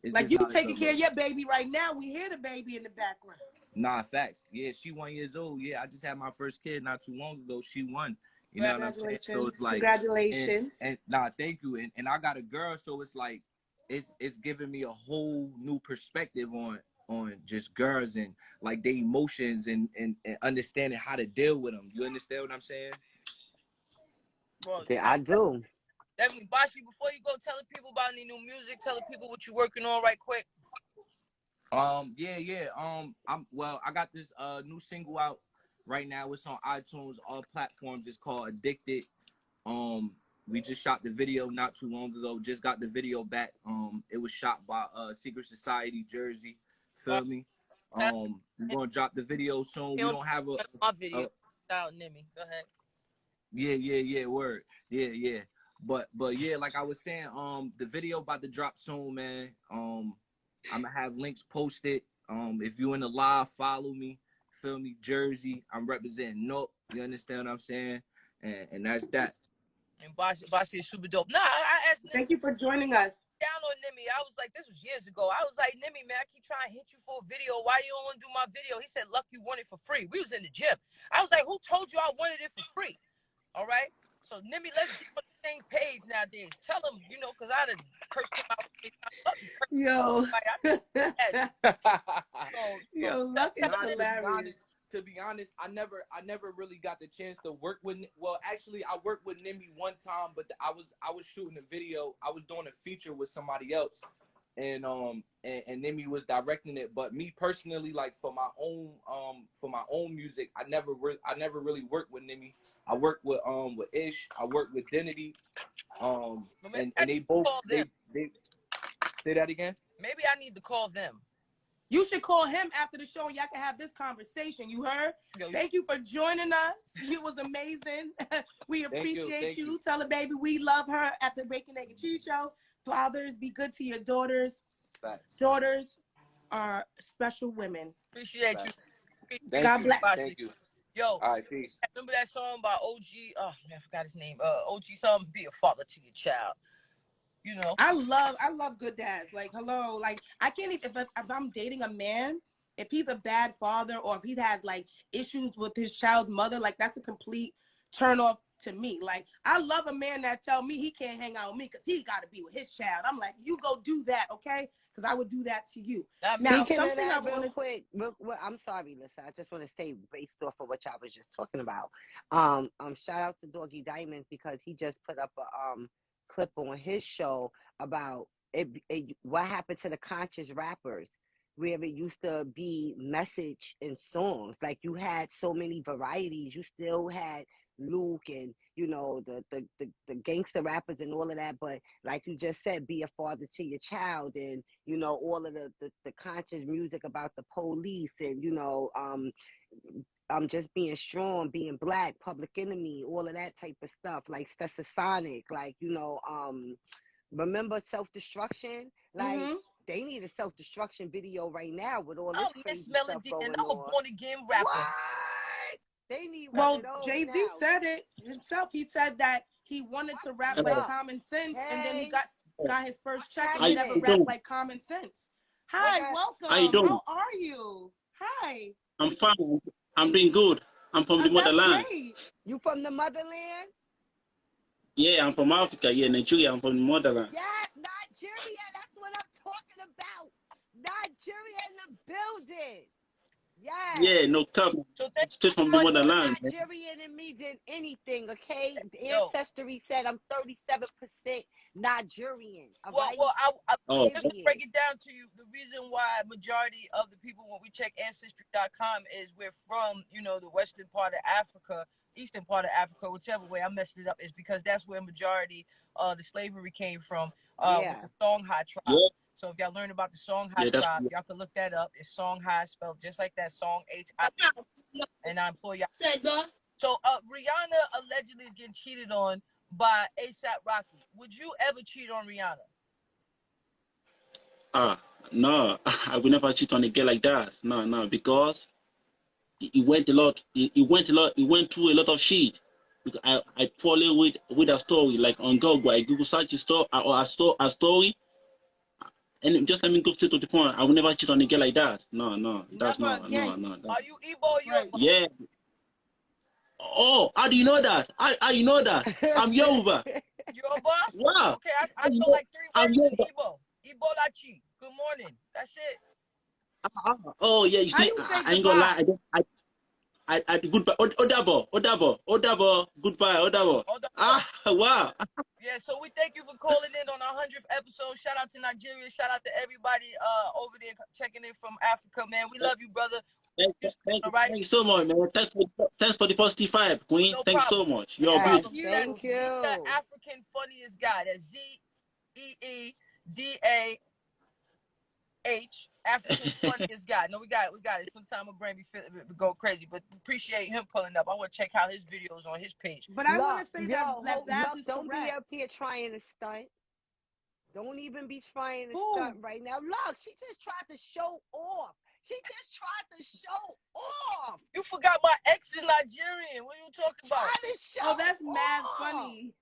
it's Like just you not a taking good care look. of your baby right now. We hear the baby in the background. Nah, facts. Yeah, she 1 year old. Yeah, I just had my first kid not too long ago. She won. You know what I'm saying? So it's like, Congratulations. And nah, thank you. And I got a girl, so it's like, it's giving me a whole new perspective on just girls and like their emotions and understanding how to deal with them. You understand what I'm saying? Well, Yeah, I do. Definitely. Bashli, before you go telling people about any new music, telling people what you're working on right quick. Yeah. I got this new single out right now. It's on iTunes, all platforms. It's called Addicted. We just shot the video not too long ago. Just got the video back. It was shot by Secret Society Jersey. Feel me? We're gonna drop the video soon. We don't have my video out Nimmy. Go ahead. Yeah, word. Yeah. But yeah, like I was saying, the video about to drop soon, man. I'm gonna have links posted. If you in the live, follow me. Feel me? Jersey. I'm representing Nope. You understand what I'm saying? And that's that. And Bashli is super dope. Nah, I asked Nimmy. Thank you for joining us. Down on Nimmy. I was like, this was years ago. I was like, Nimmy, man, I keep trying to hit you for a video. Why you don't want to do my video? He said, Luck, you want it for free. We was in the gym. I was like, who told you I wanted it for free? All right. So Nimmy, let's get on the same page nowadays. Tell him, you know, because I done cursed him out. Yo. Yo, Luck is hilarious. To be honest, I never really got the chance to work with. Well, actually, I worked with Nimmy one time, but I was shooting a video. I was doing a feature with somebody else, and Nimmy was directing it. But me personally, like for my own music, I never really worked with Nimmy. I worked with Ish. I worked with Denity. And they both they say that again. Maybe I need to call them. You should call him after the show and y'all can have this conversation. You heard? Thank you for joining us. You was amazing. We appreciate you. Tell the baby we love her at the BEC Show. Fathers, be good to your daughters. Facts. Daughters are special women. Appreciate you. God bless. Thank you. Yo, all right, peace. Remember that song by OG? Oh man, I forgot his name. OG something. Be a father to your child. You know, I love good dads. Like, hello, like I can't even if I'm dating a man, if he's a bad father or if he has like issues with his child's mother, like that's a complete turn off to me. Like, I love a man that tell me he can't hang out with me because he got to be with his child. I'm like, you go do that, okay? Because I would do that to you. Now, something I want to quick. I'm sorry, Lissa. I just want to say, based off of what y'all was just talking about. Shout out to Doggie Diamonds because he just put up a clip on his show about what happened to the conscious rappers, where it used to be message in songs. Like you had so many varieties. You still had Luke and you know the gangster rappers and all of that, but like you just said, be a father to your child, and you know all of the conscious music about the police, and you know just being strong, being black, Public Enemy, all of that type of stuff, like Stetsasonic, like, you know, remember Self-Destruction? Like, they need a self-destruction video right now with all this crazy stuff going and I'm a born-again rapper. What? They need Jay-Z said it himself. He said that he wanted to rap like Common Sense, and then he got his first check, and he never rapped like Common Sense. Hi, welcome. How are you? Hi. I'm fine. I'm doing good. I'm from the motherland. Great. You from the motherland? Yeah, I'm from Africa. Yeah, Nigeria. I'm from the motherland. Yes, Nigeria. That's what I'm talking about. Nigeria in the building. Yes. Yeah, no cap. So Straight from the motherland. Nigerian in me than anything, okay? The ancestry said I'm 37% Nigerian. Well, I just Period. break it down to you. The reason why majority of the people, when we check Ancestry.com, is we're from, you know, the western part of Africa, eastern part of Africa, whichever way I messed it up, is because that's where majority the slavery came from, with the Songhai tribe. Yeah. So if y'all learn about the Songhai tribe, y'all can look that up. It's Songhai, spelled just like that, Song H-I. And I implore y'all. So Rihanna allegedly is getting cheated on by A$AP Rocky. Would you ever cheat on Rihanna? No, I will never cheat on a girl like that. No, because he went a lot. He went through a lot of shit. Because I follow with a story like on Google. I Google search a story or a story. And just let me go straight to the point. I will never cheat on a girl like that. No. That's no. Are you Igbo or Yoruba? Yeah. Oh, how do you know that? How you know that? I'm Yoruba. Yoruba? Wow. Okay, I know like 3 words in Igbo. Ibolachi. Good morning. That's it. Oh yeah, you see, I ain't gonna lie. I goodbye. Odabo. Goodbye, Odabo. Wow. Yeah, so we thank you for calling in on our 100th episode. Shout out to Nigeria. Shout out to everybody over there checking in from Africa, man. We love you, brother. Thank you so much, man. Thanks for the positive vibe, Queen. No Thanks problem. so much. You're beautiful. Thank you. The African funniest guy. That's ZEEDAH. African funniest guy. No, we got it. Sometimes my brain be go crazy, but appreciate him pulling up. I want to check out his videos on his page. But I want to say that is don't correct. be up here trying to stunt. Don't even be trying to stunt right now. Look, she just tried to show off. You forgot my ex is Nigerian. What are you talking about? Oh, that's mad funny.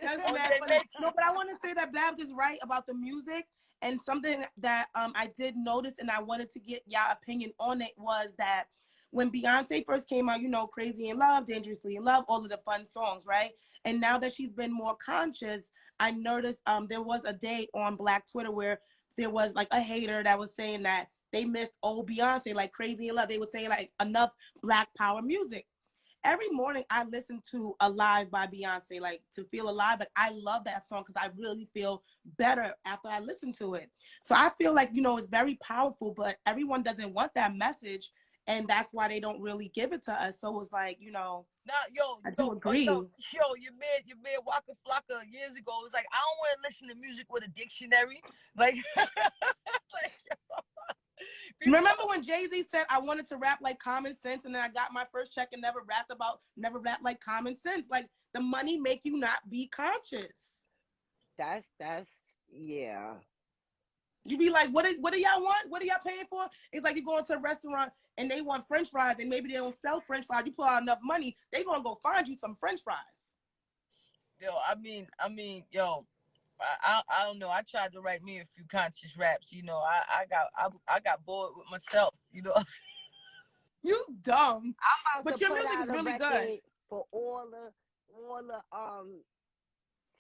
That's mad funny. No, but I want to say that Babs is right about the music. And something that I did notice and I wanted to get y'all opinion on it was that when Beyonce first came out, you know, Crazy in Love, Dangerously in Love, all of the fun songs, right? And now that she's been more conscious, I noticed there was a day on Black Twitter where there was like a hater that was saying that they missed old Beyonce, like Crazy in Love. They were saying like enough Black power music. Every morning I listen to Alive by Beyonce, like To Feel Alive. Like I love that song because I really feel better after I listen to it. So I feel like, you know, it's very powerful, but everyone doesn't want that message. And that's why they don't really give it to us. So it's like, you know, I do agree. Your man Waka Flocka years ago was like, I don't want to listen to music with a dictionary. Like, remember when Jay-Z said I wanted to rap like Common Sense, and then I got my first check and never rapped like Common Sense? Like the money make you not be conscious. That's yeah. You be like, what do y'all want? What are y'all paying for? It's like you going to a restaurant and they want French fries, and maybe they don't sell French fries. You pull out enough money, they gonna go find you some French fries. Yo, I mean, yo, I don't know. I tried to write me a few conscious raps. You know, I got bored with myself. You know, you dumb. But your music is really good for all the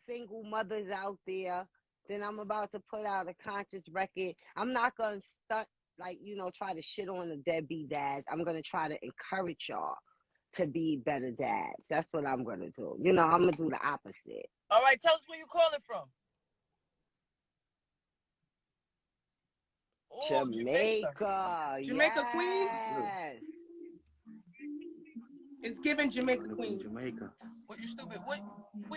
single mothers out there. Then I'm about to put out a conscious record. I'm not gonna stunt like, you know, try to shit on the deadbeat dads. I'm gonna try to encourage y'all to be better dads. That's what I'm gonna do. You know, I'm gonna do the opposite. All right, tell us where you calling from. Oh, Jamaica. Jamaica, yes. Queens. It's giving Jamaica, Queens. Jamaica. What you stupid? What's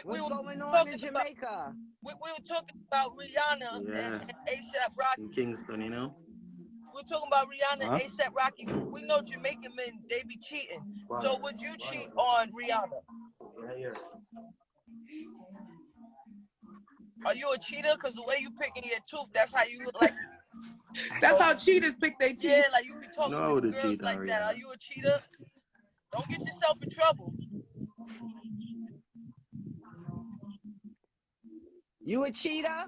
going on in Jamaica? We were talking about Rihanna and A$AP Rocky. Kingston, you know. We're talking about Rihanna and A$AP Rocky. We know Jamaican men, they be cheating. So would you cheat on Rihanna? Yeah. Are you a cheater? Because the way you picking your tooth, that's how you look like. That's how cheaters pick their teeth. Yeah, like you be talking to girls like that. Are you a cheater? Don't get yourself in trouble. You a cheater?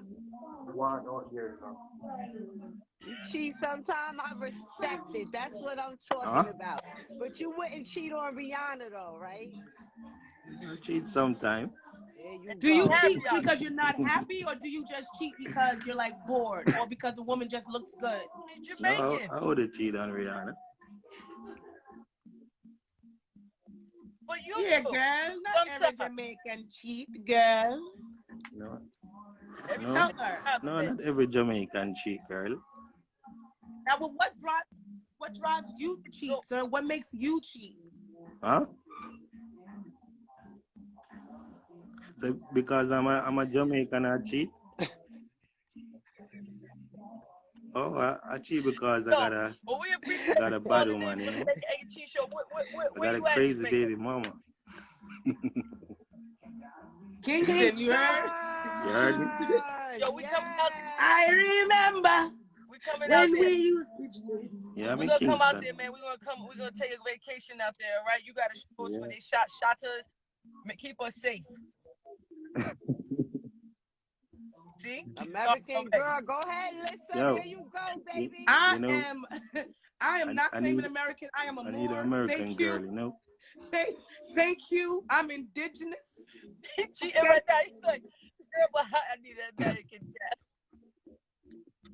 You cheat sometime, I respect it. That's what I'm talking about. But you wouldn't cheat on Rihanna though, right? I cheat sometime. There you Do you go. cheat because you're not happy, or do you just cheat because you're like bored, or because the woman just looks good? He's Jamaican. No, I would have cheated on Rihanna. But you Yeah, girl. Not every Jamaican cheat, girl. No. Tell her. No, not every Jamaican cheat, girl. Now, well, what drives you to cheat, sir? What makes you cheat? Huh? So because I'm a Jamaican, I cheat. Oh, I cheat because I got a bad woman, you know. I got a crazy baby mama. Kingston, you heard? You heard me? Yo, we coming out. I remember. We coming when out there. we used to cheat. Yeah, we're gonna come out there, man. We're gonna take a vacation out there, all right? You gotta show us when they shot us. Keep us safe. See? American girl, go ahead, Lissa. Yo. There you go, baby. I am not claiming American. I am a need an Moor. American girl, you know. Thank you. I'm indigenous. Cheating right now. He's like, girl, but I need an American cat.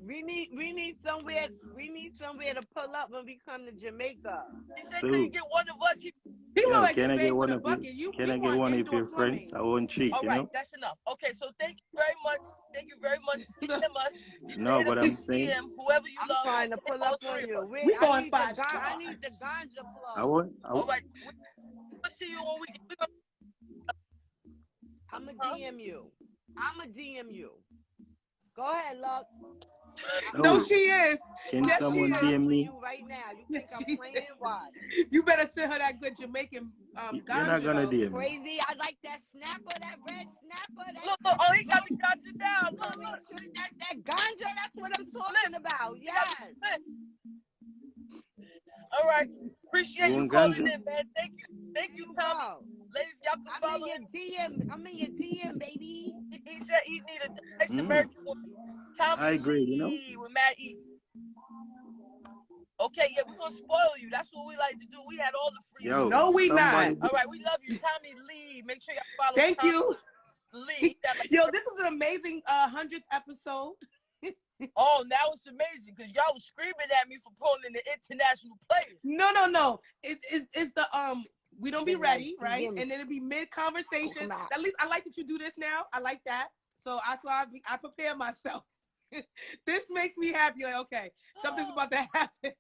We need somewhere to pull up when we come to Jamaica. He said, "Can you get one of us?" He look like can I get one with a of bucket. Can I get one of your friends? I won't cheat, All you right, know. that's enough. Okay, so thank you very much. Thank you very much. DM us. No, but I'm saying. DM whoever you love. I'm trying to pull up on you. We going I 5 stars. I need the ganja flow. All right, we'll see you when we get. I'm gonna DM you. Go ahead, Luck. No, she is. Can someone DM me? Right now, you think I'm playing? Why? You better send her that good Jamaican You're ganja. not gonna DM me. Crazy. I like that snapper, that red snapper. Look, oh, he got the ganja down. Look. That ganja. That's what I'm talking about. Yes. All right. Appreciate you calling in, man. Thank you, Tommy. Ladies, y'all can follow him. I'm in your DM, baby. He said he needed a nice American woman. Tommy I agree, Lee with Matt Eaton. Okay, yeah, we're gonna spoil you. That's what we like to do. We had all the free. Yo, no, we not. All right, we love you, Tommy Lee. Make sure y'all follow. Thank Tommy you, Lee. Yo, this is an amazing 100th episode. Oh, now it's amazing because y'all was screaming at me for pulling the international players. No. It's the we don't be ready, right? And then it'll be mid conversation. At least I like that you do this now. I like that. So I I prepare myself. This makes me happy. Like, okay, something's about to happen.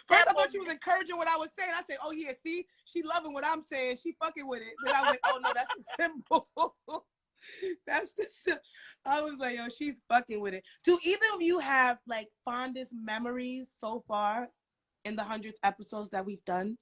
First, I thought she was encouraging what I was saying. I said, "Oh yeah, see, she loving what I'm saying. She fucking with it." Then I was like, "Oh no, that's the symbol." That's the. I was like, "Yo, she's fucking with it." Do either of you have like fondest memories so far in the 100th episodes that we've done?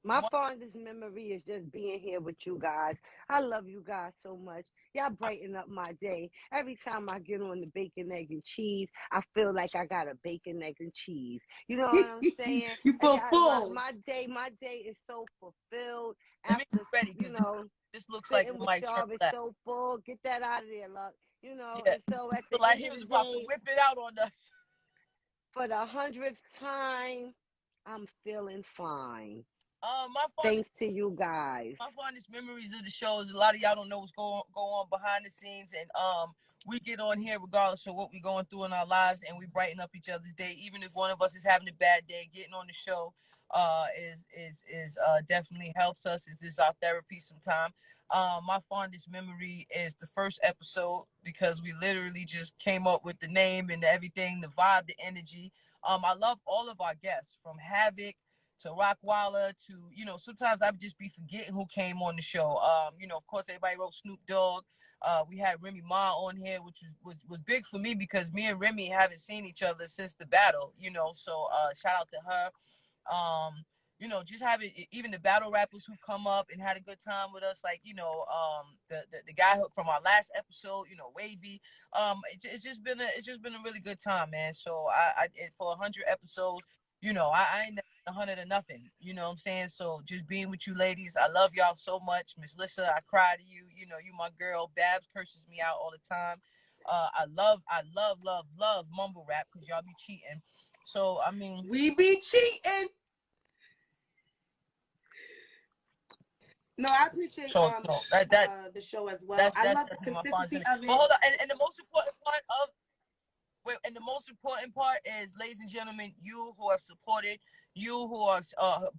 My fondest memory is just being here with you guys. I love you guys so much. Y'all brighten up my day. Every time I get on the bacon, egg, and cheese, I feel like I got a bacon, egg, and cheese. You know what I'm saying? You feel full. My day is so fulfilled. After, you know, this looks like with y'all is so full. Get that out of there, Luck. You know, yeah. And so at the like end he of was the about day, to whip it out on us. For the 100th time, I'm feeling fine. Thanks to you guys. My fondest memories of the show is a lot of y'all don't know what's going on behind the scenes, and we get on here regardless of what we're going through in our lives, and we brighten up each other's day. Even if one of us is having a bad day, getting on the show is definitely helps us. It's just our therapy sometime. My fondest memory is the first episode because we literally just came up with the name and everything, the vibe, the energy. I love all of our guests from Havoc to Rockwalla to, you know, sometimes I would just be forgetting who came on the show. You know, of course, everybody wrote Snoop Dogg. We had Remy Ma on here, which was big for me because me and Remy haven't seen each other since the battle, you know, so shout out to her. You know, just having even the battle rappers who've come up and had a good time with us, like, you know, the guy from our last episode, you know, Wavy. It's just been a really good time, man. So I for 100 episodes, you know, I ain't never 100 to nothing. You know what I'm saying? So just being with you ladies, I love y'all so much. Miss Lissa, I cry to you. You know, you my girl. Babs curses me out all the time. I love mumble rap because y'all be cheating. So I mean, we be cheating. No, I appreciate the show as well. I love the consistency of it. But hold on, and the most important part of and the most important part is, ladies and gentlemen, you who have supported, you who are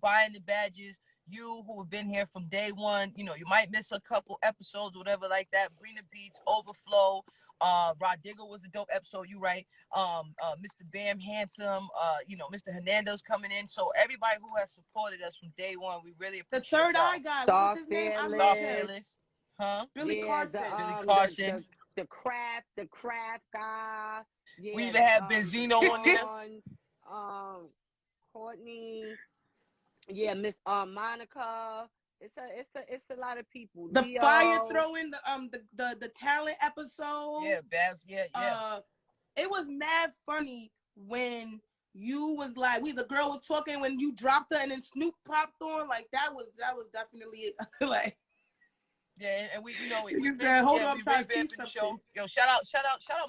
buying the badges, you who have been here from day one. You know, you might miss a couple episodes, whatever like that. Bring the Beats, Overflow. Rod Digger was a dope episode. You right. Mr. Bam Handsome. You know, Mr. Hernandez coming in. So everybody who has supported us from day one, we really appreciate the third eye guy. What was his name? Star Fearless. Huh? Billy Carson. Billy Carson. The Kraf guy. Yeah, we even have Benzino on there. Courtney. Yeah, Miss Monica. It's a lot of people. The Leo. fire throwing the talent episode. Yeah, Babs. Yeah. It was mad funny when you was like, the girl was talking when you dropped her and then Snoop popped on. Like that was definitely like. Yeah, and we, you know, we said, hold on, I'm trying to see the show. Yo, shout out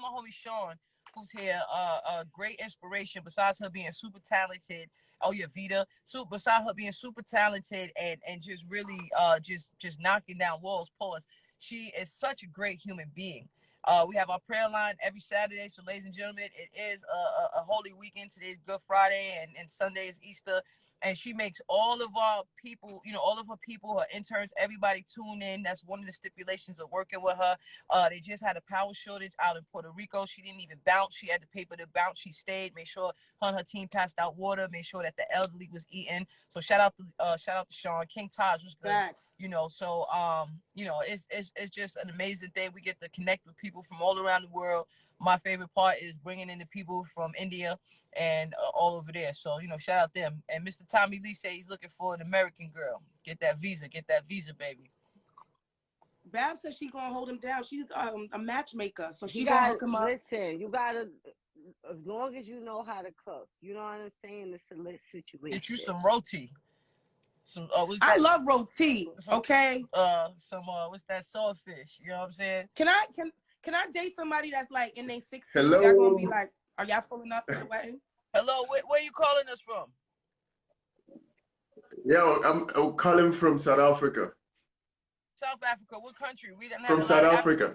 my homie Sean, who's here. A great inspiration. Besides her being super talented, Vita. So besides her being super talented and just really just knocking down walls, she is such a great human being. We have our prayer line every Saturday. So, ladies and gentlemen, it is a holy weekend. Today's Good Friday, and Sunday is Easter. And she makes all of our people, all of her people, her interns, everybody tune in. That's one of the stipulations of working with her. They just had a power shortage out in Puerto Rico. She didn't even bounce. She had the paper to bounce. She stayed, made sure her and her team passed out water, made sure that the elderly was eating. So shout out to Sean. King Taj was good. Facts. So it's just an amazing thing. We get to connect with people from all around the world. My favorite part is bringing in the people from India and all over there. So, shout out them. And Mr. Tommy Lee said he's looking for an American girl. Get that visa, baby. Bab says she's going to hold him down. She's a matchmaker, so she going to hook him up. Listen, you got to, as long as you know how to cook, you know what I'm saying? It's a lit situation. Get you some roti. I love roti, okay? What's that, saltfish? You know what I'm saying? Can I date somebody that's like in their 60s? Hello. Y'all gonna be like, are y'all pulling up to the wedding? Hello, where you calling us from? Yeah, I'm calling from South Africa. South Africa, what country? We didn't have from South Africa.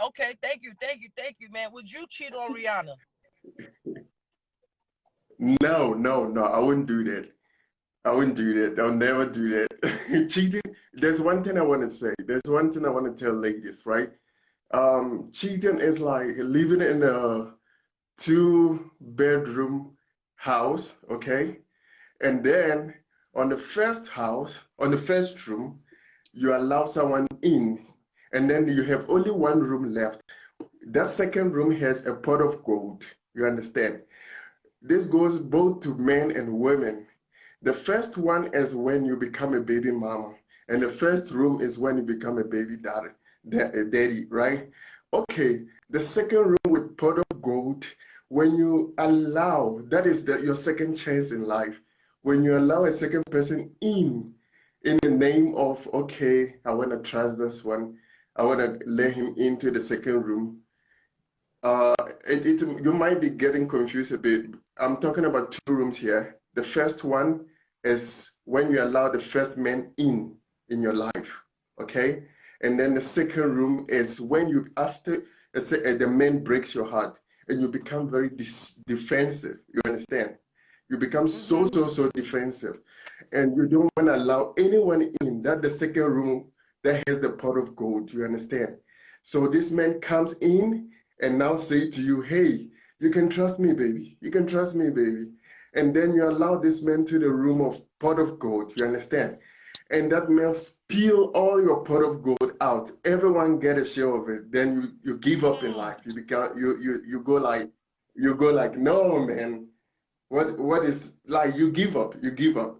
Okay, thank you, man. Would you cheat on Rihanna? No, I wouldn't do that. I'll never do that. Cheating. There's one thing I want to say. There's one thing I want to tell ladies, right? Cheating is like living in a 2-bedroom house, okay? And then on the first room, you allow someone in, and then you have only one room left. That second room has a pot of gold, you understand? This goes both to men and women. The first one is when you become a baby mama, and the first room is when you become a baby daddy, right? Okay, the second room with pot of gold, when you allow, that is your second chance in life. When you allow a second person in the name of, okay, I want to trust this one, I want to let him into the second room. You might be getting confused a bit. I'm talking about 2 rooms here. The first one is when you allow the first man in your life, okay? And then the second room is when you, after the man breaks your heart and you become very defensive, you understand? You become so defensive, and you don't want to allow anyone in. That the second room that has the pot of gold, you understand? So this man comes in and now say to you, hey, you can trust me, baby. You can trust me, baby. And then you allow this man to the room of pot of gold, you understand? And that man spill all your pot of gold out. Everyone get a share of it. Then you give up in life. You go like, no, man. What is, like, you give up.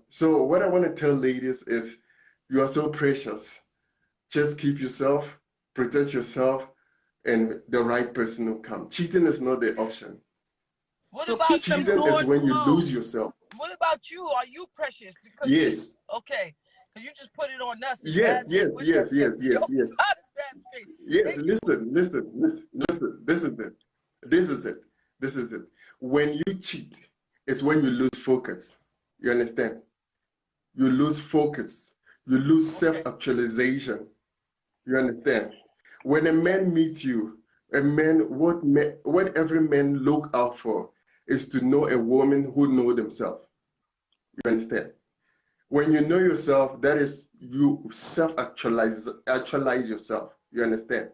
So what I want to tell ladies is, you are so precious. Just keep yourself, protect yourself, and the right person will come. Cheating is not the option. What So about keep them Cheating is doors when you closed. lose yourself. What about you? Are you precious? Because Yes. okay. Because you just put it on us. Yes, yes, yes, yes, yes, yes. Yes, Thank you. listen. This is it. This is it. This is it. When you cheat, it's when you lose focus. You understand? You lose focus. You lose self-actualization. You understand? When a man meets you, what every man look out for is to know a woman who know themselves. You understand? When you know yourself, that is you self-actualize yourself. You understand?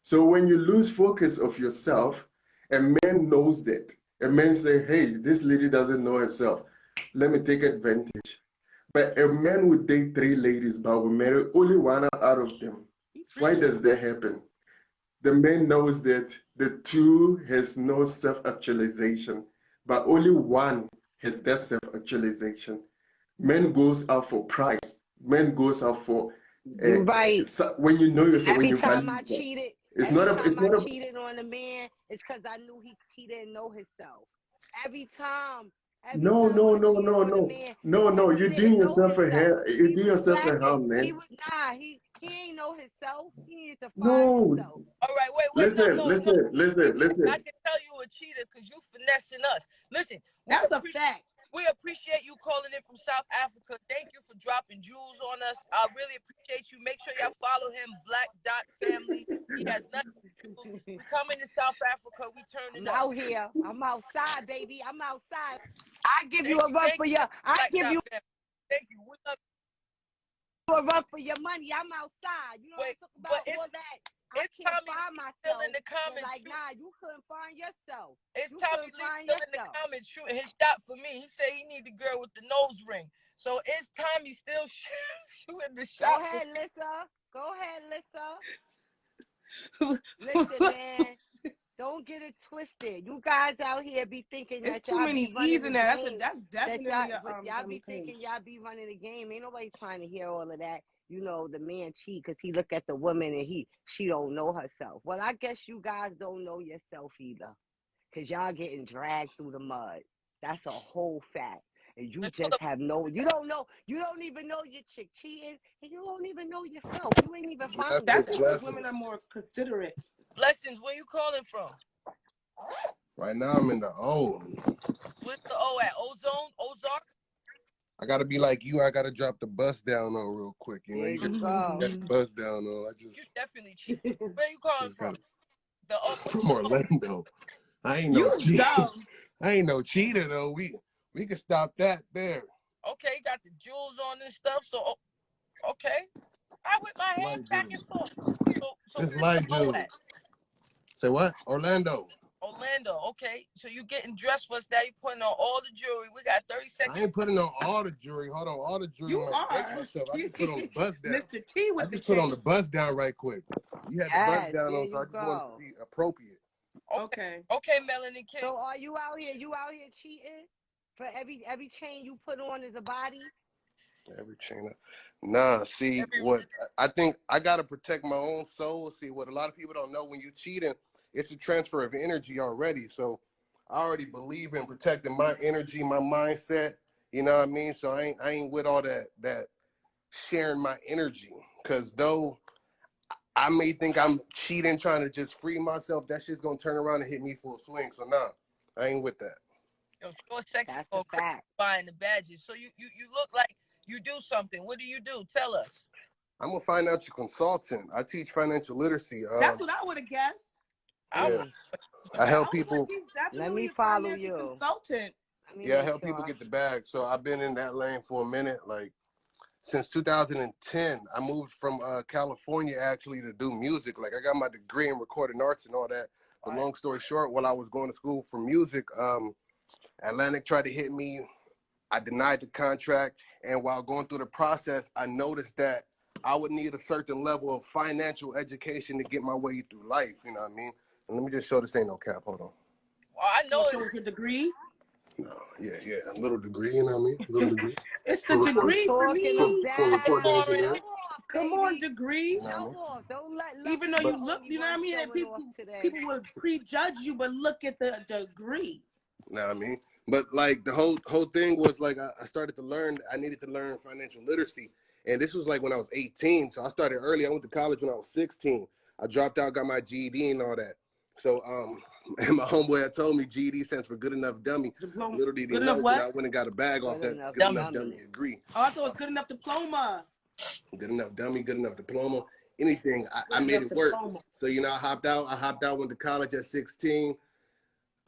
So when you lose focus of yourself, a man knows that. A man say, hey, this lady doesn't know herself. Let me take advantage. But a man would date 3 ladies, but will marry only one out of them. Why does that happen? The man knows that the 2 has no self-actualization, but only one has that self-actualization. Man goes out for price. Man goes out for right. When you know yourself, Every when you time value I yourself. cheated, It's every not time a, I cheated on a man, it's because I knew he didn't know himself. Every time I cheated on a man, no. You're he doing didn't know yourself a himself. harm. You're He doing was yourself a slacking. harm, man. He ain't know himself. He needed to find No. himself. All right, wait, Listen. I can tell you a cheater because you finessing us. Listen, that's a fact. We appreciate you calling in from South Africa. Thank you for dropping jewels on us. I really appreciate you. Make sure y'all follow him, BlackDotFamily. He has nothing to jewels. We coming to South Africa. We turn it up. I'm out here. I'm outside, baby. I'm outside. I give you a run for your. I give you Thank you. We love a run for your money. I'm outside. You know what I'm talking about? All that. I can't find myself. In the comments, like, nah, you couldn't find yourself. It's Tommy Lee still in the comments shooting his shot for me. He said he need the girl with the nose ring. So it's Tommy still shooting the shot. Go ahead, Lissa. Go ahead, Lissa. Listen, man. Don't get it twisted. You guys out here be thinking that y'all be running the game. That's definitely y'all be thinking y'all be running the game. Ain't nobody trying to hear all of that. You know, the man cheat because he look at the woman and she don't know herself. Well, I guess you guys don't know yourself either, because y'all getting dragged through the mud. That's a whole fact. And you just have you don't even know your chick cheating, and you don't even know yourself. You ain't even found That's because women are more considerate. Blessings, where you calling from? Right now I'm in the O. What's the O at? Ozone? Ozark? I gotta be like you. I gotta drop the bus down on real quick. You know, you just got the bus down on. You definitely cheat. Where you calling from? From Orlando. I ain't no cheater. I ain't no cheater though. We can stop that there. Okay, you got the jewels on and stuff. So okay, I whip my hand back and forth. So it's light jewelry. Say what? Orlando. Okay. So you getting dressed for us now. You putting on all the jewelry. We got 30 seconds. I ain't putting on all the jewelry. Hold on, all the jewelry. You are. Myself. I just put on the bus down. Mr. T with I just put on the bus down right quick. You had the bus down on, so I just wanted to be appropriate. Okay, Melanie King. So are you out here? You out here cheating? For every chain you put on is a body? Every chain. Nah, see what I think I gotta protect my own soul. See what a lot of people don't know, when you cheating, it's a transfer of energy already. So I already believe in protecting my energy, my mindset. You know what I mean? So I ain't with all that sharing my energy. Cause though I may think I'm cheating, trying to just free myself, that shit's gonna turn around and hit me full swing. So nah, I ain't with that. Yo, short sex or buying the badges. So you look like you do something. What do you do? Tell us. I'm a financial consultant. I teach financial literacy. That's what I would have guessed. Yeah. I help people. Let me follow you. Consultant. Yeah, I help people get the bag. So I've been in that lane for a minute. Like since 2010, I moved from California actually to do music. Like I got my degree in recording arts and all that. But long story short, while I was going to school for music, Atlantic tried to hit me. I denied the contract, and while going through the process, I noticed that I would need a certain level of financial education to get my way through life. You know what I mean? And let me just show this ain't no cap. Hold on. Well, I know it's a degree. No, yeah, a little degree. You know what I mean? A little degree. It's the degree for me. Come on, degree. Show off. Don't let even though you look, you know what I mean? That people would prejudge you, but look at the degree. You know what I mean? But like the whole thing was like I started to learn. I needed to learn financial literacy, and this was like when I was 18. So I started early. I went to college when I was 16. I dropped out, got my GED and all that. So and my homeboy had told me GED stands for good enough dummy. Diploma. Little did he Good know, enough what? I went and got a bag off that enough good enough dummy. dummy degree. Oh, I thought it was good enough diploma. Good enough dummy, good enough diploma, anything. I Good made enough it work. diploma. So you know, I hopped out, went to college at 16.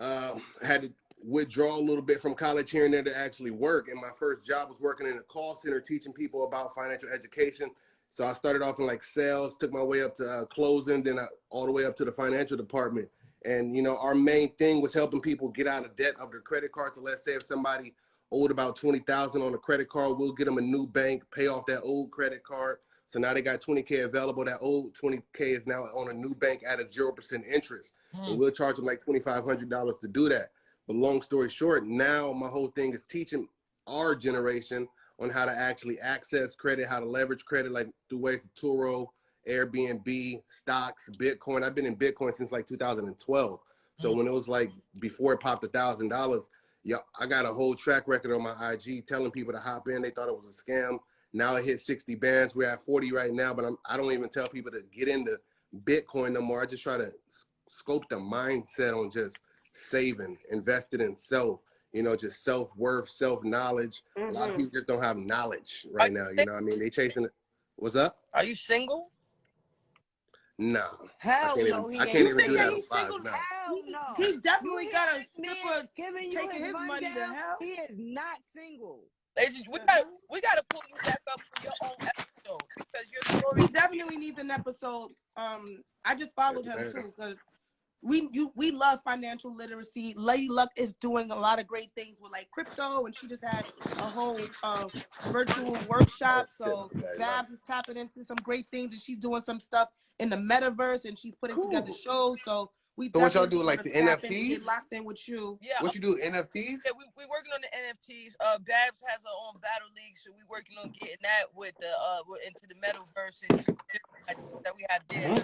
Had to withdraw a little bit from college here and there to actually work. And my first job was working in a call center teaching people about financial education. So I started off in like sales, took my way up to closing, then all the way up to the financial department. And, you know, our main thing was helping people get out of debt of their credit cards. So let's say if somebody owed about $20,000 on a credit card, we'll get them a new bank, pay off that old credit card. So now they got $20K available. That old $20K is now on a new bank at a 0% interest. And we'll charge them like $2,500 to do that. But long story short, now my whole thing is teaching our generation on how to actually access credit, how to leverage credit, like through ways of Turo, Airbnb, stocks, Bitcoin. I've been in Bitcoin since like 2012. So when it was like before it popped $1,000, yeah, I got a whole track record on my IG telling people to hop in. They thought it was a scam. Now it hit 60 bands. We're at 40 right now, but I don't even tell people to get into Bitcoin no more. I just try to scope the mindset on just saving, invested in self, you know, just self-worth, self-knowledge. A lot of people just don't have knowledge right now, you know what I mean? They chasing it. What's up? Are you single? No. Hell no, I can't even do that on he's live single? now. Hell no. He definitely You got hear a this man stripper giving you taking his money to rundown? hell. He is not single. Ladies, we got to pull you back up for your own episode because your story. He definitely needs an episode. I just followed him too because we love financial literacy. Lady Luck is doing a lot of great things with like crypto, and she just had a whole virtual workshop. So Babs is tapping into some great things, and she's doing some stuff in the metaverse, and she's putting together shows. So we So what y'all definitely do, like the tap in and NFTs? get locked in with you. Yeah. What you do, NFTs? Yeah, we working on the NFTs. Babs has her own battle league, so we working on getting that with the into the metaverse and that we have there.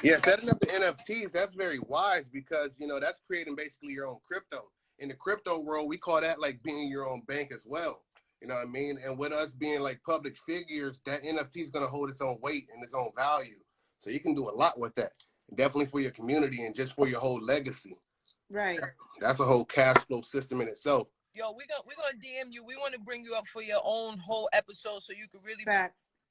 Yeah, setting up the NFTs, that's very wise because, you know, that's creating basically your own crypto. In the crypto world, we call that like being your own bank as well. You know what I mean? And with us being like public figures, that NFT is going to hold its own weight and its own value. So you can do a lot with that. Definitely for your community and just for your whole legacy. Right. That's a whole cash flow system in itself. Yo, we're gonna DM you. We want to bring you up for your own whole episode so you can really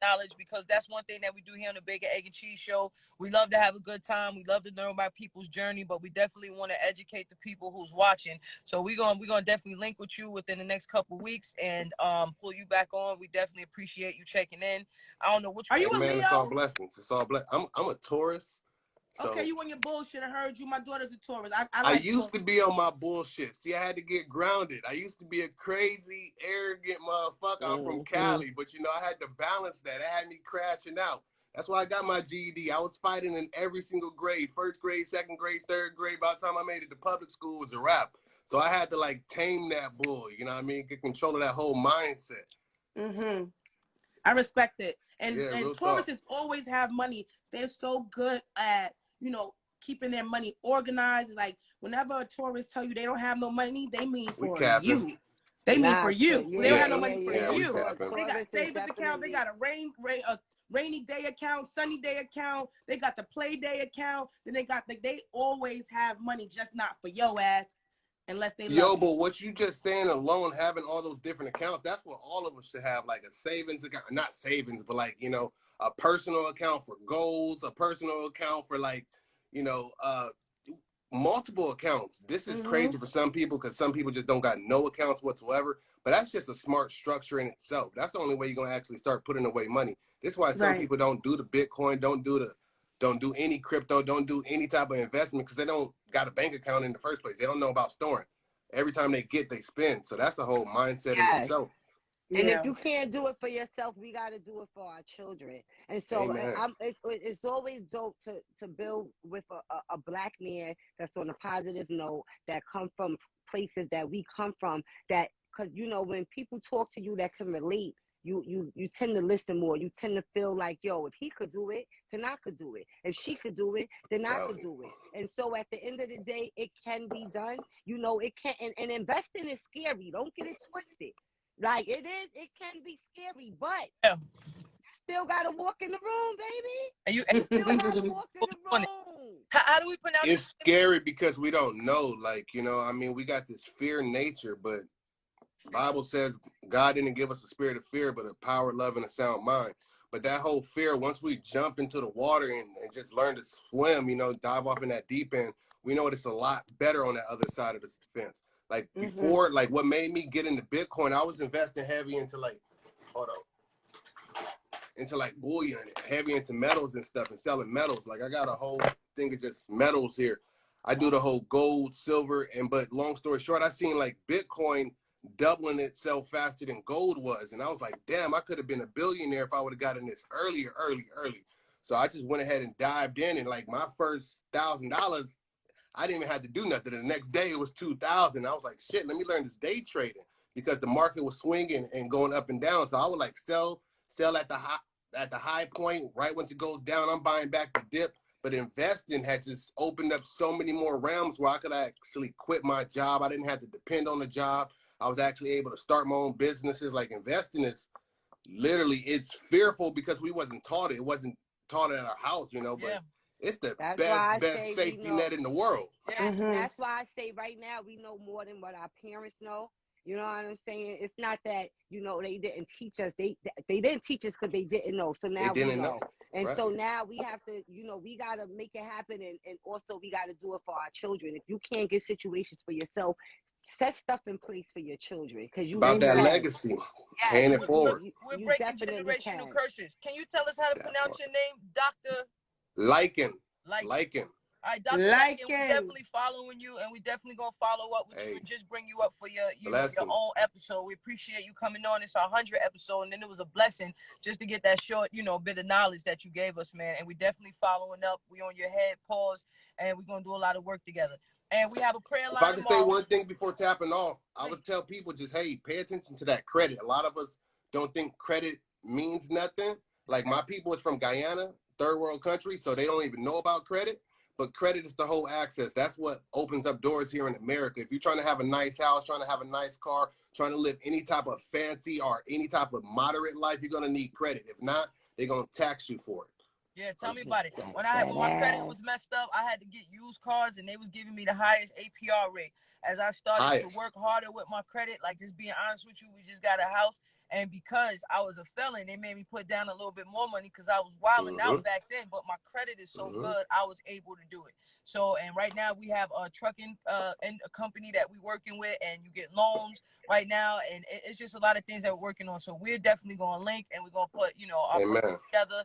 knowledge, because that's one thing that we do here on the Bacon, Egg, and Cheese Show. We love to have a good time. We love to learn about people's journey, but we definitely want to educate the people who's watching. So we're gonna definitely link with you within the next couple weeks and pull you back on. We definitely appreciate you checking in. I don't know which. Are you a Leo? It's all blessings. It's all I'm a Taurus. So, okay, you on your bullshit. I heard you. My daughter's a Taurus. I used to be on my bullshit. See, I had to get grounded. I used to be a crazy, arrogant motherfucker. I'm from Cali, but, you know, I had to balance that. It had me crashing out. That's why I got my GED. I was fighting in every single grade, first grade, second grade, third grade. By the time I made it to public school, it was a wrap. So I had to, like, tame that bull, you know what I mean? Get control of that whole mindset. I respect it. And Tauruses always have money. They're so good at, you know, keeping their money organized. Like whenever a Taurus tell you they don't have no money, they mean for you. They mean for you. They don't have no money for you. They got savings account. They got a rainy day account, sunny day account. They got the play day account. Then they got they always have money, just not for your ass. Unless they but what you just saying alone, having all those different accounts, that's what all of us should have, like a savings account, not savings, but like, you know, a personal account for goals, a personal account for like, you know, multiple accounts. This is crazy for some people because some people just don't got no accounts whatsoever, but that's just a smart structure in itself. That's the only way you're going to actually start putting away money. This is why some people don't do the Bitcoin, don't do any crypto, don't do any type of investment because they don't got a bank account in the first place. They don't know about storing. Every time they get, they spend. So that's a whole mindset in itself. And if you can't do it for yourself, we got to do it for our children. And so it's always dope to build with a black man that's on a positive note, that come from places that we come from, that, because, you know, when people talk to you that can relate, you tend to listen more. You tend to feel like, yo, if he could do it, then I could do it. If she could do it, then I could do it. And so at the end of the day, it can be done. You know, it can, and investing is scary. Don't get it twisted. Like it can be scary, but you still gotta walk in the room, baby. And you still gotta walk in the room. How do we pronounce it? It's scary because we don't know. Like, you know, I mean, we got this fear nature, but Bible says God didn't give us a spirit of fear, but a power, love, and a sound mind. But that whole fear, once we jump into the water and just learn to swim, you know, dive off in that deep end, we know it's a lot better on that other side of the fence. Like before, like what made me get into Bitcoin, I was investing heavy into like, into like bullion, heavy into metals and stuff and selling metals. Like I got a whole thing of just metals here. I do the whole gold, silver, but long story short, I seen like Bitcoin doubling itself faster than gold was. And I was like, damn, I could have been a billionaire if I would have gotten this early. So I just went ahead and dived in, and like my first $1,000, I didn't even have to do nothing. The next day it was 2,000. I was like, shit, let me learn this day trading, because the market was swinging and going up and down. So I would like sell at the high point. Right once it goes down, I'm buying back the dip. But investing had just opened up so many more realms where I could actually quit my job. I didn't have to depend on the job. I was actually able to start my own businesses. Like investing is literally, it's fearful because we wasn't taught it. It wasn't taught at our house, you know, but it's the best safety net in the world. That's why I say right now we know more than what our parents know. You know what I'm saying? It's not that, you know, they didn't teach us. They didn't teach us because they didn't know. So now we know. And so now we have to, you know, we got to make it happen. And also we got to do it for our children. If you can't get situations for yourself, set stuff in place for your children. Because you about that legacy, paying it forward. We're breaking generational curses. Can you tell us how to pronounce your name, Dr. Lyken? All right, Dr. Lyken, we definitely following you, and we definitely gonna follow up with you and just bring you up for your your own episode. We appreciate you coming on. It's our 100th episode, and then it was a blessing just to get that short, you know, bit of knowledge that you gave us, man. And we definitely following up. We on your head, pause, and we're gonna do a lot of work together. And we have a prayer line. If I can say one thing before tapping off, I would tell people just, hey, pay attention to that credit. A lot of us don't think credit means nothing. Like my people is from Guyana, third world country, so they don't even know about credit. But credit is the whole access. That's what opens up doors here in America. If you're trying to have a nice house, trying to have a nice car, trying to live any type of fancy or any type of moderate life, you're going to need credit. If not, they're going to tax you for it. Yeah, tell me about it. When my credit was messed up, I had to get used cars, and they was giving me the highest APR rate. As I started to work harder with my credit, like just being honest with you, we just got a house. And because I was a felon, they made me put down a little bit more money because I was wilding out back then. But my credit is so good, I was able to do it. So, and right now we have a trucking and a company that we're working with, and you get loans right now. And it's just a lot of things that we're working on. So we're definitely going to link, and we're going to put, you know, our money together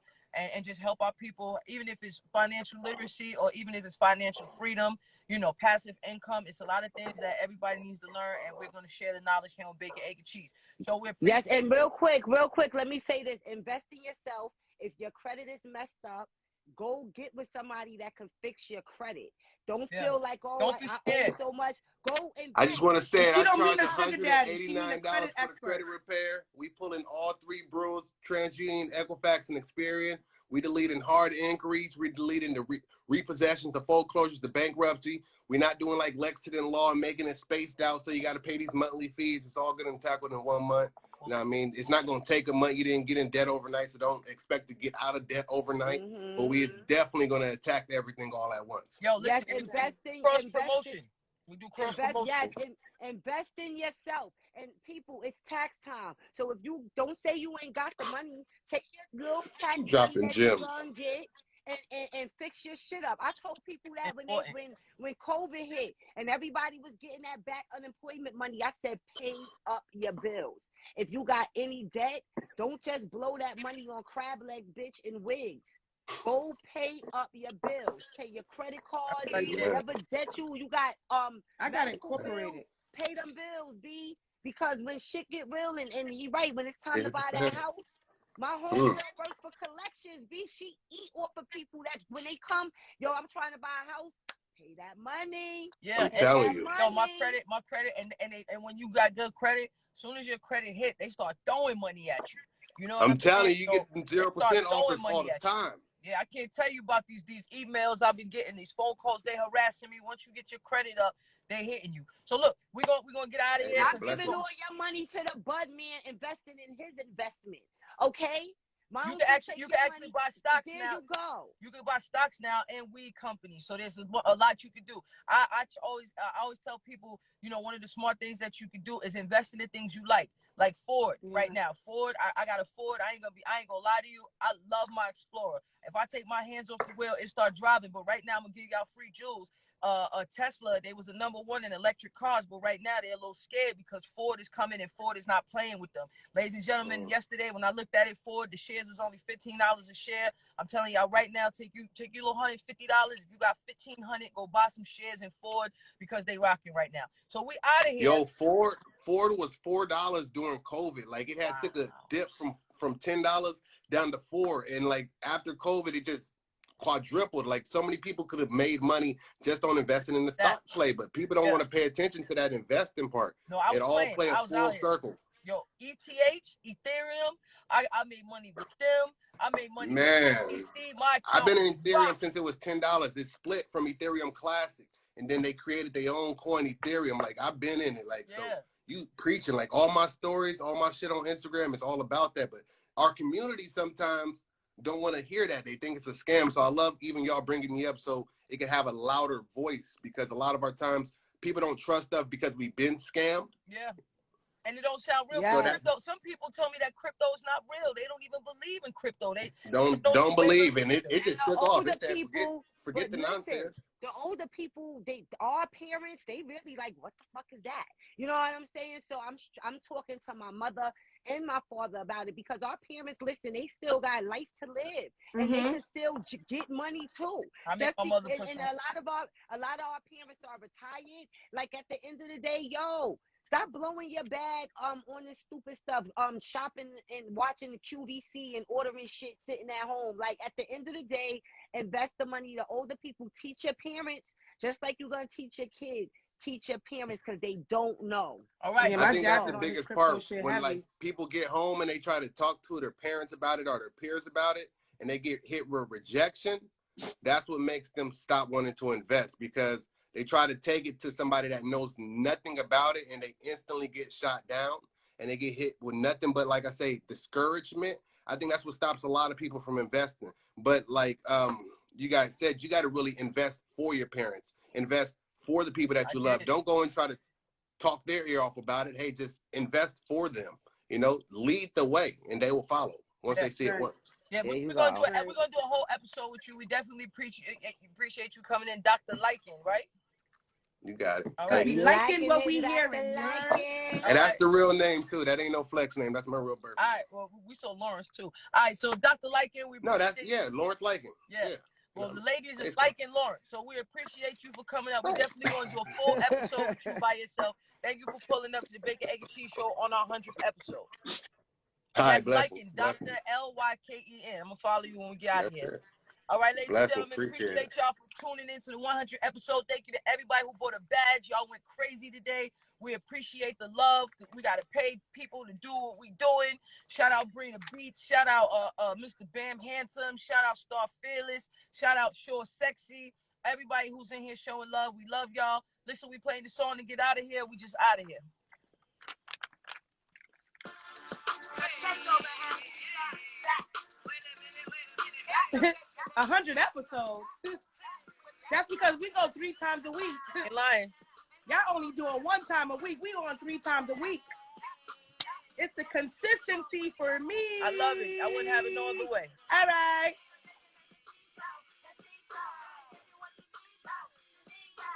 and just help our people, even if it's financial literacy or even if it's financial freedom, you know, passive income. It's a lot of things that everybody needs to learn, and we're going to share the knowledge here on Bacon, Egg, and Cheese. So we're and real quick, let me say this. Invest in yourself. If your credit is messed up, go get with somebody that can fix your credit. Don't feel like, oh, I owe so much. Go and I just want to say, I charge $189 for the credit repair. We pull in all three bureaus, TransUnion, Equifax, and Experian. We deleting hard inquiries. We deleting the repossessions, the foreclosures, the bankruptcy. We're not doing like Lexington Law and making it spaced out so you got to pay these monthly fees. It's all good and tackled in 1 month. You know what I mean? It's not going to take a month. You didn't get in debt overnight, so don't expect to get out of debt overnight. But we definitely going to attack everything all at once. Yo, listen, cross promotion. We do cross promotion. Yes, invest in yourself. And people, it's tax time. So if you don't say you ain't got the money, take your little tax money that you're gonna get and fix your shit up. I told people that when COVID hit and everybody was getting that back unemployment money, I said pay up your bills. If you got any debt, don't just blow that money on crab legs, bitch, and wigs. Go pay up your bills. Pay your credit cards, whatever debt you got. I got incorporated. Bills, pay them bills, B. Because when shit get real and he right, when it's time to buy that house, my homegirl works for collections, B. She eat off of people that when they come, yo, I'm trying to buy a house. Pay that money. Yeah, I'm telling you. Yo, my credit, and when you got good credit, As soon as your credit hit, they start throwing money at you. You know what I'm telling saying? you, you get 0% offers all the time. Yeah, I can't tell you about these emails I've been getting, these phone calls. They harassing me. Once you get your credit up, they hitting you. So look, we're gonna get out of here. I'm giving all your money to the bud man, investing in his investment. Okay? You can actually buy stocks now. There you go. You can buy stocks now in weed companies. So there's a lot you can do. I always tell people, you know, one of the smart things that you can do is invest in the things you like Ford right now. Ford, I got a Ford. I ain't gonna lie to you. I love my Explorer. If I take my hands off the wheel, it start driving. But right now I'm gonna give y'all free jewels. A Tesla, they was the #1 in electric cars, but right now they're a little scared because Ford is coming and Ford is not playing with them. Ladies and gentlemen, yesterday when I looked at it, Ford, the shares was only $15 a share. I'm telling y'all right now, take you little $150. If you got $1,500, go buy some shares in Ford because they rocking right now. So we out of here. Yo, Ford was $4 during COVID. Like it had took a dip from $10 down to $4, and like after COVID, it just quadrupled. Like so many people could have made money just on investing in the stock play, but people don't want to pay attention to that investing part. No, I was all play a full circle. Yo, ETH, Ethereum, I made money with them. I made money with ETH. I've been in Ethereum since it was $10. It split from Ethereum Classic, and then they created their own coin, Ethereum. Like I've been in it. Like so you preaching like all my stories, all my shit on Instagram, it's all about that. But our community sometimes don't want to hear that. They think it's a scam. So I love even y'all bringing me up so it can have a louder voice, because a lot of our times people don't trust stuff because we've been scammed. Yeah. And it don't sound real. Crypto, some people tell me that crypto is not real. They don't even believe in crypto. They don't believe in it. It just took off. They said, forget the listen, nonsense. The older people, our parents, they really like, what the fuck is that? You know what I'm saying? So I'm talking to my mother and my father about it, because our parents, listen, they still got life to live, and they can still get money too. And a lot of our parents are retired. Like at the end of the day, yo, stop blowing your bag on this stupid stuff, shopping and watching the QVC and ordering shit sitting at home. Like at the end of the day, invest the money. The older people, teach your parents, just like you're gonna teach your kids. Teach your parents, because they don't know. All right. I think that's the biggest part. When like people get home and they try to talk to their parents about it or their peers about it, and they get hit with rejection, that's what makes them stop wanting to invest, because they try to take it to somebody that knows nothing about it, and they instantly get shot down, and they get hit with nothing but, like I say, discouragement. I think that's what stops a lot of people from investing. But like you guys said, you got to really invest for your parents. Invest for the people that you love. Don't go and try to talk their ear off about it. Hey, just invest for them. You know, lead the way, and they will follow once they see it works. Yeah, we're gonna do a whole episode with you. We definitely appreciate you coming in, Dr. Lyken, right? You got it. All right. Liking what we hearing. And that's the real name too. That ain't no flex name. That's my real birth. All right. Well, we saw Lawrence too. All right. So Dr. Lyken, Lawrence Lyken. Yeah. Well, the ladies is liking Lawrence, so we appreciate you for coming up. We definitely going to do a full episode with you by yourself. Thank you for pulling up to the BEC Show on our 100th episode. Hi, that's Lyken, Dr. Lyken. I'm going to follow you when we get out of here. All right, ladies and gentlemen, appreciate y'all for tuning into the 100th episode. Thank you to everybody who bought a badge. Y'all went crazy today. We appreciate the love. We got to pay people to do what we doing. Shout out Brina Beats. Shout out Mr. Bam Handsome. Shout out Star Fearless. Shout out Shore Sexy. Everybody who's in here showing love. We love y'all. Listen, we playing the song to get out of here. We just out of here. 100 episodes. That's because we go 3 times a week. You're lying. Y'all only doing 1 time a week. We on 3 times a week. It's the consistency for me. I love it. I wouldn't have it no other way. All right.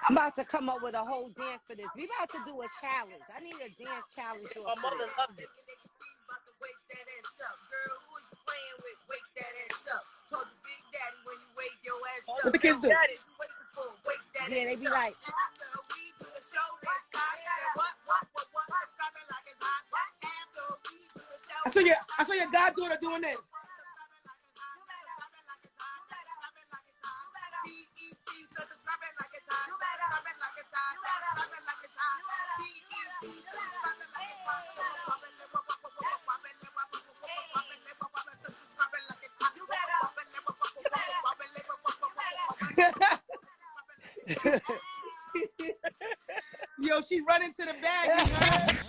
I'm about to come up with a whole dance for this. We about to do a challenge. I need a dance challenge. My mother loves it. Wake that ass up, girl. Who is you playing with? Wake that ass up. Told your big daddy when you wake your ass up. What the kids do? Wake that yeah, they be like. I saw your goddaughter doing this. Yo, she running to the bag. You heard?